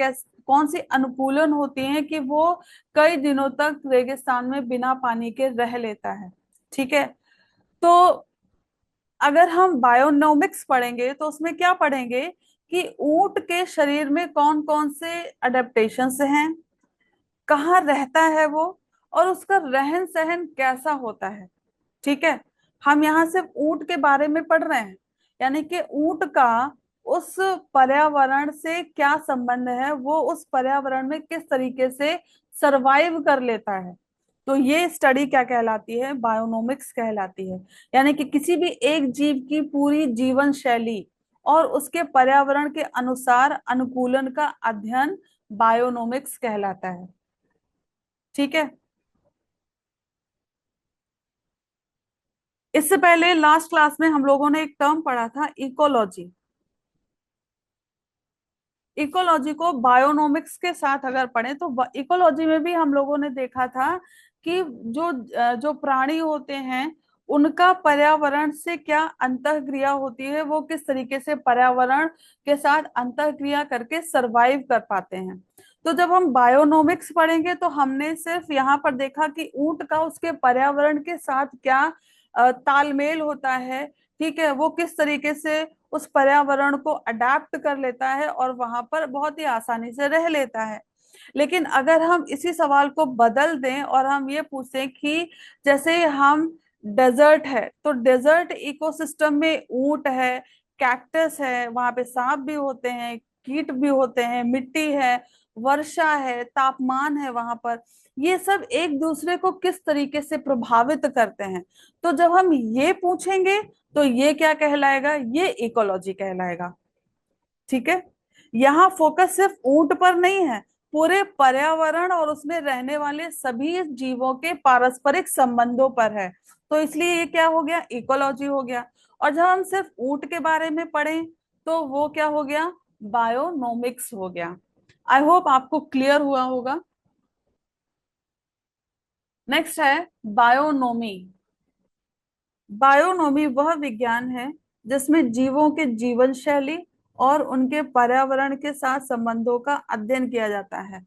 कौन सी अनुकूलन होती हैं कि वो कई दिनों तक रेगिस्तान में बिना पानी के रह लेता है। ठीक है, तो अगर हम बायोनोमिक्स पढ़ेंगे तो उसमें क्या पढ़ेंगे कि ऊंट के शरीर में कौन कौन से अडेप्टेशंस हैं, कहाँ रहता है वो, और उसका रहन सहन कैसा होता है। ठीक है, हम यहाँ सिर्फ ऊंट के बारे में पढ़ रहे हैं, यानी कि ऊंट का उस पर्यावरण से क्या संबंध है, वो उस पर्यावरण में किस तरीके से सरवाइव कर लेता है। तो ये स्टडी क्या कहलाती है? बायोनोमिक्स कहलाती है। यानी कि किसी भी एक जीव की पूरी जीवन शैली और उसके पर्यावरण के अनुसार अनुकूलन का अध्ययन बायोनोमिक्स कहलाता है। ठीक है, इससे पहले लास्ट क्लास में हम लोगों ने एक टर्म पढ़ा था, इकोलॉजी। इकोलॉजी को बायोनोमिक्स के साथ अगर पढ़ें तो इकोलॉजी में भी हम लोगों ने देखा था कि जो प्राणी होते हैं उनका पर्यावरण से क्या अंतःक्रिया होती है, वो किस तरीके से पर्यावरण के साथ अंतःक्रिया करके सरवाइव कर पाते हैं। तो जब हम बायोनोमिक्स पढ़ेंगे तो हमने सिर्फ यहाँ पर देखा कि ऊंट का उसके पर्यावरण के साथ क्या तालमेल होता है। ठीक है, वो किस तरीके से उस पर्यावरण को अडेप्ट कर लेता है और वहां पर बहुत ही आसानी से रह लेता है। लेकिन अगर हम इसी सवाल को बदल दें और हम ये पूछें कि जैसे हम डेजर्ट है तो डेजर्ट इकोसिस्टम में ऊंट है, कैक्टस है, वहां पे सांप भी होते हैं, कीट भी होते हैं, मिट्टी है, वर्षा है, तापमान है वहां पर, ये सब एक दूसरे को किस तरीके से प्रभावित करते हैं। तो जब हम ये पूछेंगे तो ये क्या कहलाएगा? ये इकोलॉजी कहलाएगा। ठीक है, यहाँ फोकस सिर्फ ऊंट पर नहीं है, पूरे पर्यावरण और उसमें रहने वाले सभी जीवों के पारस्परिक संबंधों पर है। तो इसलिए ये क्या हो गया? इकोलॉजी हो गया। और जब हम सिर्फ ऊंट के बारे में पढ़ें तो वो क्या हो गया? बायोनोमिक्स हो गया। आई होप आपको क्लियर हुआ होगा। नेक्स्ट है बायोनोमी। बायोनोमी वह विज्ञान है जिसमें जीवों के जीवन शैली और उनके पर्यावरण के साथ संबंधों का अध्ययन किया जाता है।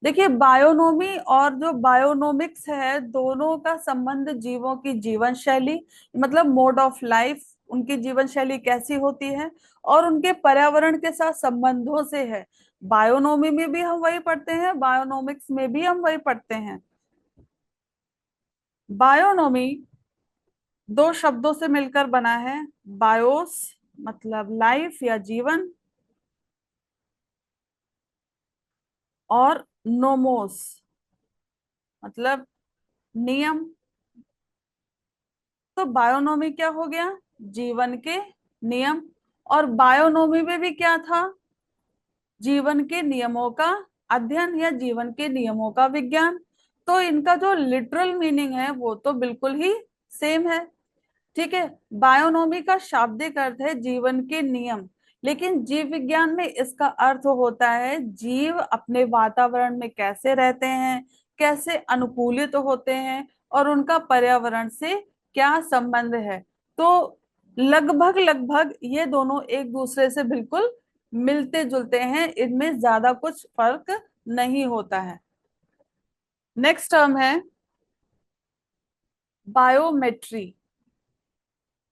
देखिए, बायोनोमी और जो बायोनोमिक्स है, दोनों का संबंध जीवों की जीवन शैली, मतलब मोड ऑफ लाइफ, उनकी जीवन शैली कैसी होती है, और उनके पर्यावरण के साथ संबंधों से है। बायोनोमी में भी हम वही पढ़ते हैं, बायोनोमिक्स में भी हम वही पढ़ते हैं। बायोनोमी दो शब्दों से मिलकर बना है। बायोस मतलब लाइफ या जीवन, और नोमोस मतलब नियम। तो बायोनोमी क्या हो गया? जीवन के नियम। और बायोनोमी में भी क्या था? जीवन के नियमों का अध्ययन या जीवन के नियमों का विज्ञान। तो इनका जो लिटरल मीनिंग है वो तो बिल्कुल ही सेम है। ठीक है, बायोनोमी का शाब्दिक अर्थ है जीवन के नियम, लेकिन जीव विज्ञान में इसका अर्थ होता है जीव अपने वातावरण में कैसे रहते हैं, कैसे अनुकूलित होते हैं, और उनका पर्यावरण से क्या संबंध है। तो लगभग लगभग ये दोनों एक दूसरे से बिल्कुल मिलते जुलते हैं, इनमें ज्यादा कुछ फर्क नहीं होता है। नेक्स्ट टर्म है बायोमेट्री।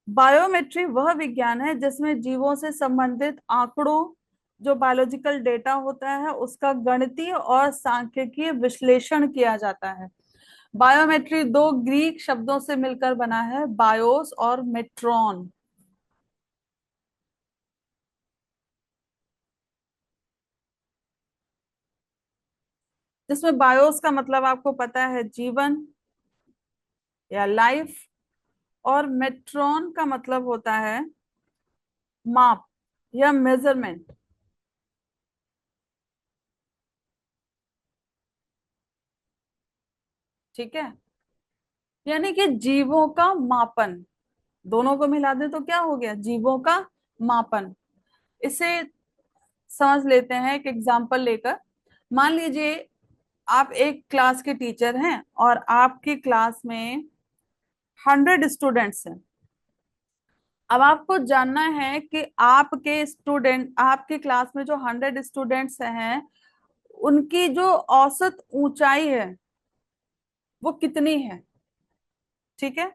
बायोमेट्री वह विज्ञान है जिसमें जीवों से संबंधित आंकड़ों, जो बायोलॉजिकल डेटा होता है, उसका गणितीय और सांख्यिकीय विश्लेषण किया जाता है। बायोमेट्री दो ग्रीक शब्दों से मिलकर बना है, बायोस और मेट्रॉन। जिसमें बायोस का मतलब आपको पता है जीवन या लाइफ, और मेट्रॉन का मतलब होता है माप या मेजरमेंट। ठीक है, यानी कि जीवों का मापन, दोनों को मिला दे तो क्या हो गया? जीवों का मापन। इसे समझ लेते हैं एक एग्जांपल लेकर। मान लीजिए आप एक क्लास के टीचर हैं और आपकी क्लास में 100 स्टूडेंट्स हैं। अब आपको जानना है कि आपके स्टूडेंट, आपकी क्लास में जो 100 स्टूडेंट्स हैं, उनकी जो औसत ऊंचाई है वो कितनी है। ठीक है,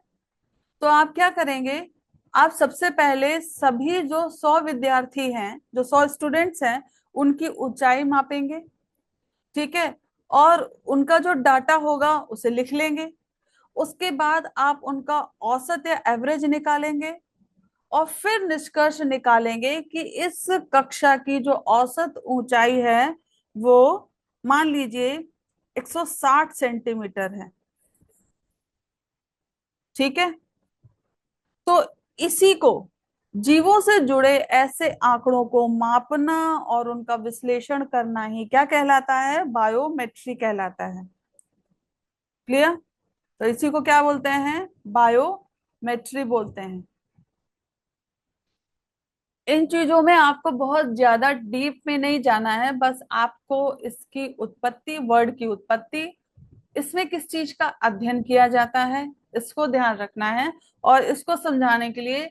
तो आप क्या करेंगे, आप सबसे पहले सभी जो 100 विद्यार्थी हैं, जो 100 स्टूडेंट्स हैं, उनकी ऊंचाई मापेंगे। ठीक है, और उनका जो डाटा होगा उसे लिख लेंगे। उसके बाद आप उनका औसत या एवरेज निकालेंगे और फिर निष्कर्ष निकालेंगे कि इस कक्षा की जो औसत ऊंचाई है वो मान लीजिए 160 सेंटीमीटर है। ठीक है, तो इसी को, जीवों से जुड़े ऐसे आंकड़ों को मापना और उनका विश्लेषण करना ही क्या कहलाता है, बायोमेट्री कहलाता है। क्लियर? तो इसी को क्या बोलते हैं, बायोमेट्री बोलते हैं। इन चीजों में आपको बहुत ज्यादा डीप में नहीं जाना है, बस आपको इसकी उत्पत्ति, वर्ड की उत्पत्ति, इसमें किस चीज का अध्ययन किया जाता है, इसको ध्यान रखना है। और इसको समझाने के लिए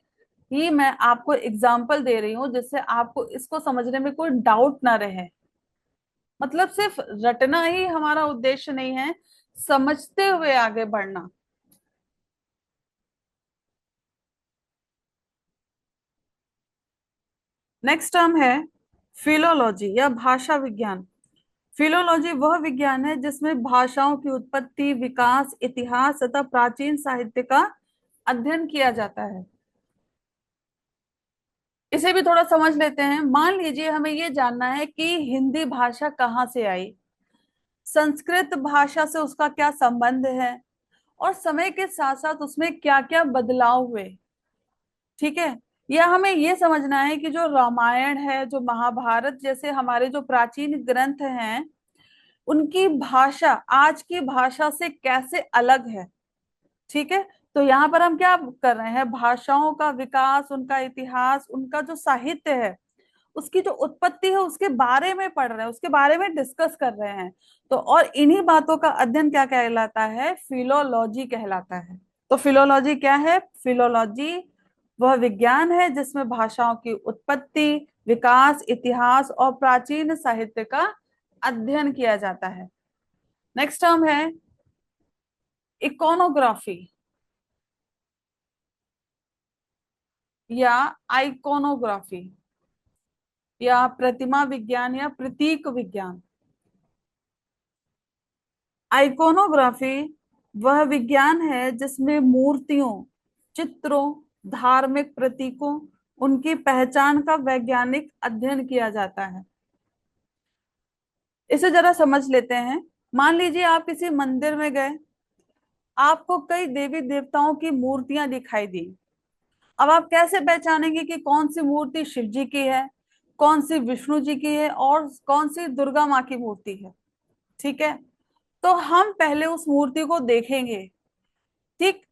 ही मैं आपको एग्जाम्पल दे रही हूँ, जिससे आपको इसको समझने में कोई डाउट ना रहे। मतलब सिर्फ रटना ही हमारा उद्देश्य नहीं है, समझते हुए आगे बढ़ना। नेक्स्ट टर्म है फिलोलॉजी या भाषा विज्ञान। फिलोलॉजी वह विज्ञान है जिसमें भाषाओं की उत्पत्ति, विकास, इतिहास तथा प्राचीन साहित्य का अध्ययन किया जाता है। इसे भी थोड़ा समझ लेते हैं। मान लीजिए हमें ये जानना है कि हिंदी भाषा कहाँ से आई, संस्कृत भाषा से उसका क्या संबंध है, और समय के साथ साथ उसमें क्या क्या बदलाव हुए। ठीक है, या हमें ये समझना है कि जो रामायण है, जो महाभारत जैसे हमारे जो प्राचीन ग्रंथ हैं, उनकी भाषा आज की भाषा से कैसे अलग है। ठीक है, तो यहाँ पर हम क्या कर रहे हैं, भाषाओं का विकास, उनका इतिहास, उनका जो साहित्य है, उसकी जो उत्पत्ति है उसके बारे में पढ़ रहे हैं, उसके बारे में डिस्कस कर रहे हैं। तो और इन्हीं बातों का अध्ययन क्या कहलाता है, फिलोलॉजी कहलाता है। तो फिलोलॉजी क्या है, फिलोलॉजी वह विज्ञान है जिसमें भाषाओं की उत्पत्ति, विकास, इतिहास और प्राचीन साहित्य का अध्ययन किया जाता है। नेक्स्ट टर्म है इकोनोग्राफी या आइकोनोग्राफी या प्रतिमा विज्ञान या प्रतीक विज्ञान। आइकोनोग्राफी वह विज्ञान है जिसमें मूर्तियों, चित्रों, धार्मिक प्रतीकों, उनकी पहचान का वैज्ञानिक अध्ययन किया जाता है। इसे जरा समझ लेते हैं। मान लीजिए आप किसी मंदिर में गए, आपको कई देवी देवताओं की मूर्तियां दिखाई दी। अब आप कैसे पहचानेंगे कि कौन सी मूर्ति शिव जी की है, कौन सी विष्णु जी की है और कौन सी दुर्गा माँ की मूर्ति है। ठीक है, तो हम पहले उस मूर्ति को देखेंगे। ठीक,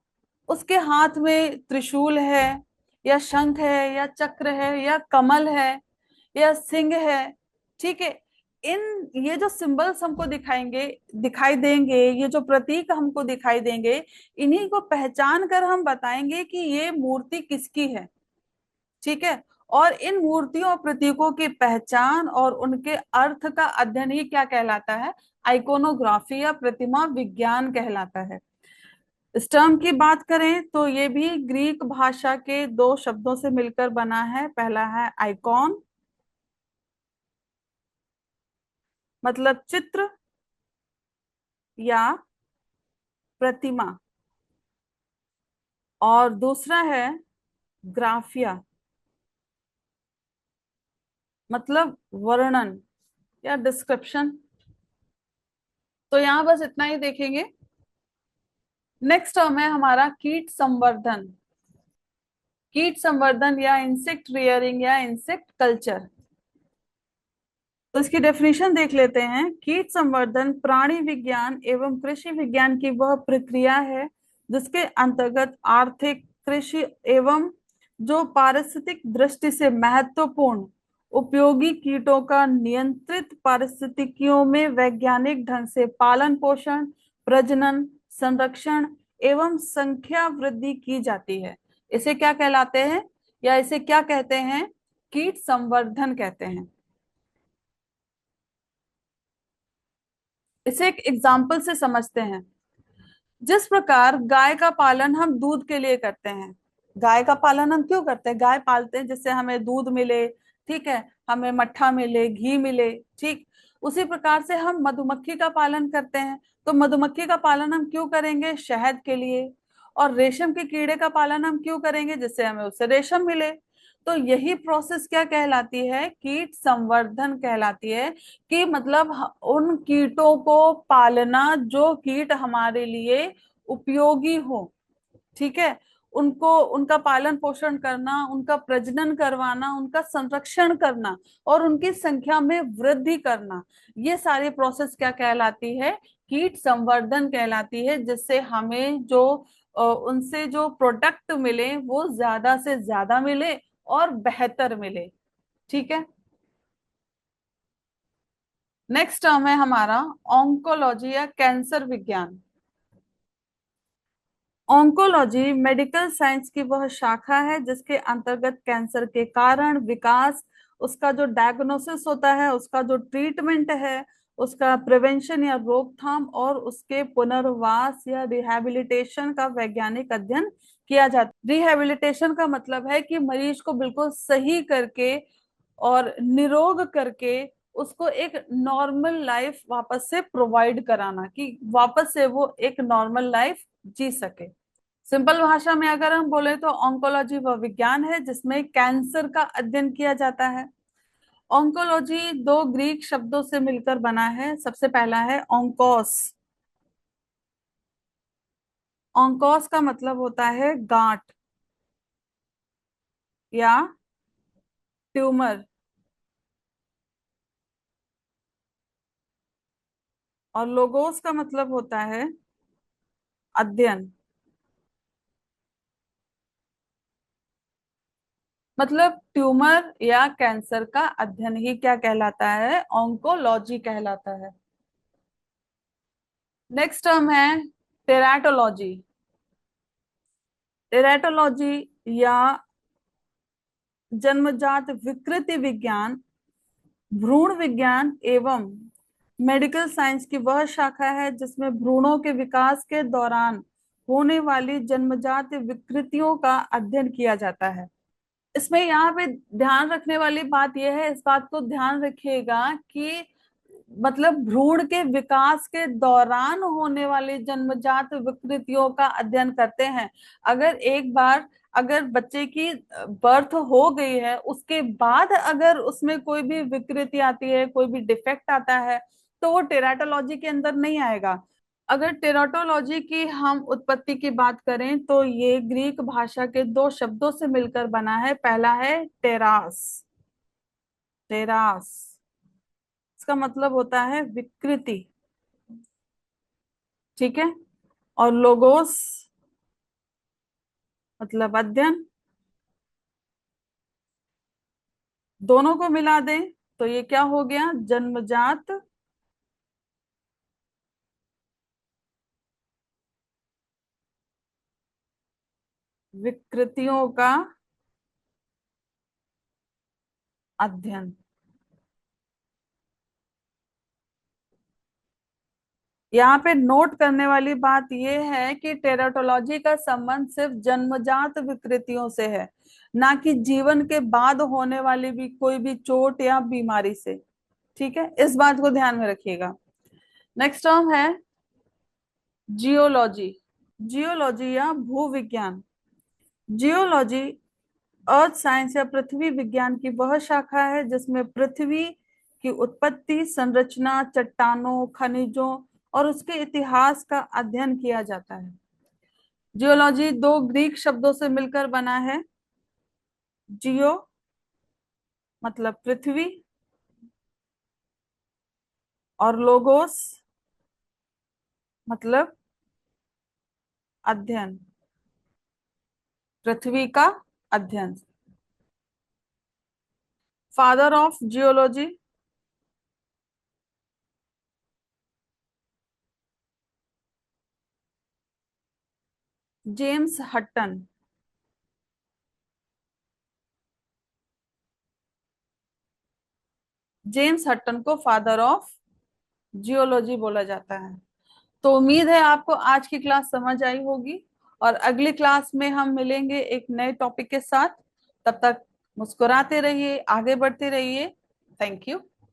उसके हाथ में त्रिशूल है या शंख है या चक्र है या कमल है या सिंह है। ठीक है, इन ये जो सिंबल्स हमको दिखाएंगे, दिखाई देंगे, ये जो प्रतीक हमको दिखाई देंगे, इन्हीं को पहचान कर हम बताएंगे कि ये मूर्ति किसकी है। ठीक है, और इन मूर्तियों और प्रतीकों की पहचान और उनके अर्थ का अध्ययन ही क्या कहलाता है, आइकोनोग्राफी या प्रतिमा विज्ञान कहलाता है। इस टर्म की बात करें तो ये भी ग्रीक भाषा के दो शब्दों से मिलकर बना है। पहला है आइकॉन, मतलब चित्र या प्रतिमा, और दूसरा है ग्राफिया, मतलब वर्णन या डिस्क्रिप्शन। तो यहां बस इतना ही देखेंगे। नेक्स्ट टर्म है हमारा कीट संवर्धन। कीट संवर्धन या इंसेक्ट रियरिंग या इंसेक्ट कल्चर। तो इसकी डेफिनेशन देख लेते हैं। कीट संवर्धन प्राणी विज्ञान एवं कृषि विज्ञान की वह प्रक्रिया है जिसके अंतर्गत आर्थिक, कृषि एवं जो पारिस्थितिक दृष्टि से महत्वपूर्ण उपयोगी कीटों का नियंत्रित पारिस्थितिकियों में वैज्ञानिक ढंग से पालन पोषण, प्रजनन, संरक्षण एवं संख्या वृद्धि की जाती है। इसे क्या कहलाते हैं, या इसे क्या कहते हैं? कीट संवर्धन कहते हैं। इसे एक एग्जाम्पल से समझते हैं। जिस प्रकार गाय का पालन हम दूध के लिए करते हैं, गाय का पालन हम क्यों करते हैं? गाय पालते हैं जिससे हमें दूध मिले, ठीक है, हमें मट्ठा मिले, घी मिले, ठीक। उसी प्रकार से हम मधुमक्खी का पालन करते हैं। तो मधुमक्खी का पालन हम क्यों करेंगे? शहद के लिए। और रेशम के कीड़े का पालन हम क्यों करेंगे? जिससे हमें उससे रेशम मिले। तो यही प्रोसेस क्या कहलाती है? कीट संवर्धन कहलाती है। कि मतलब उन कीटों को पालना जो कीट हमारे लिए उपयोगी हो, ठीक है, उनको, उनका पालन पोषण करना, उनका प्रजनन करवाना, उनका संरक्षण करना और उनकी संख्या में वृद्धि करना, ये सारी प्रोसेस क्या कहलाती है? कीट संवर्धन कहलाती है। जिससे हमें जो उनसे जो प्रोडक्ट मिले वो ज्यादा से ज्यादा मिले और बेहतर मिले, ठीक है। नेक्स्ट टर्म है हमारा ऑन्कोलॉजी या कैंसर विज्ञान। ऑन्कोलॉजी मेडिकल साइंस की वह शाखा है जिसके अंतर्गत कैंसर के कारण, विकास, उसका जो डायग्नोसिस होता है, उसका जो ट्रीटमेंट है, उसका प्रिवेंशन या रोकथाम और उसके पुनर्वास या रिहैबिलिटेशन का वैज्ञानिक अध्ययन किया जाता है। रिहैबिलिटेशन का मतलब है कि मरीज को बिल्कुल सही करके और निरोग करके उसको एक नॉर्मल लाइफ वापस से प्रोवाइड कराना, कि वापस से वो एक नॉर्मल लाइफ जी सके। सिंपल भाषा में अगर हम बोले तो ऑन्कोलॉजी वह विज्ञान है जिसमें कैंसर का अध्ययन किया जाता है। ऑन्कोलॉजी दो ग्रीक शब्दों से मिलकर बना है। सबसे पहला है ऑन्कोस। ऑन्कोस का मतलब होता है गांठ या ट्यूमर, और लोगोस का मतलब होता है अध्ययन। मतलब ट्यूमर या कैंसर का अध्ययन ही क्या कहलाता है? ऑन्कोलॉजी कहलाता है। नेक्स्ट टर्म है टेराटोलॉजी। टेराटोलॉजी या जन्मजात विकृति विज्ञान, भ्रूण विज्ञान एवं मेडिकल साइंस की वह शाखा है जिसमें भ्रूणों के विकास के दौरान होने वाली जन्मजात विकृतियों का अध्ययन किया जाता है। इसमें यहाँ पे ध्यान रखने वाली बात यह है, इस बात को ध्यान रखिएगा कि मतलब भ्रूण के विकास के दौरान होने वाली जन्मजात विकृतियों का अध्ययन करते हैं। अगर एक बार अगर बच्चे की बर्थ हो गई है, उसके बाद अगर उसमें कोई भी विकृति आती है, कोई भी डिफेक्ट आता है, तो वो टेराटोलॉजी के अंदर नहीं आएगा। अगर टेराटोलॉजी की हम उत्पत्ति की बात करें तो ये ग्रीक भाषा के दो शब्दों से मिलकर बना है। पहला है टेरास। टेरास इसका मतलब होता है विकृति, ठीक है। और लोगोस मतलब अध्ययन। दोनों को मिला दें तो ये क्या हो गया? जन्मजात विकृतियों का अध्ययन। यहाँ पे नोट करने वाली बात यह है कि टेराटोलॉजी का संबंध सिर्फ जन्मजात विकृतियों से है, ना कि जीवन के बाद होने वाली भी कोई भी चोट या बीमारी से, ठीक है। इस बात को ध्यान में रखिएगा। नेक्स्ट टर्म है जियोलॉजी। जियोलॉजी या भूविज्ञान। जियोलॉजी अर्थ साइंस या पृथ्वी विज्ञान की वह शाखा है जिसमें पृथ्वी की उत्पत्ति, संरचना, चट्टानों, खनिजों और उसके इतिहास का अध्ययन किया जाता है। जियोलॉजी दो ग्रीक शब्दों से मिलकर बना है। जियो मतलब पृथ्वी और लोगोस मतलब अध्ययन, पृथ्वी का अध्ययन। Father of geology? James Hutton. James Hutton को फादर ऑफ जियोलॉजी बोला जाता है। तो उम्मीद है आपको आज की क्लास समझ आई होगी, और अगली क्लास में हम मिलेंगे एक नए टॉपिक के साथ। तब तक मुस्कुराते रहिए, आगे बढ़ते रहिए। Thank you.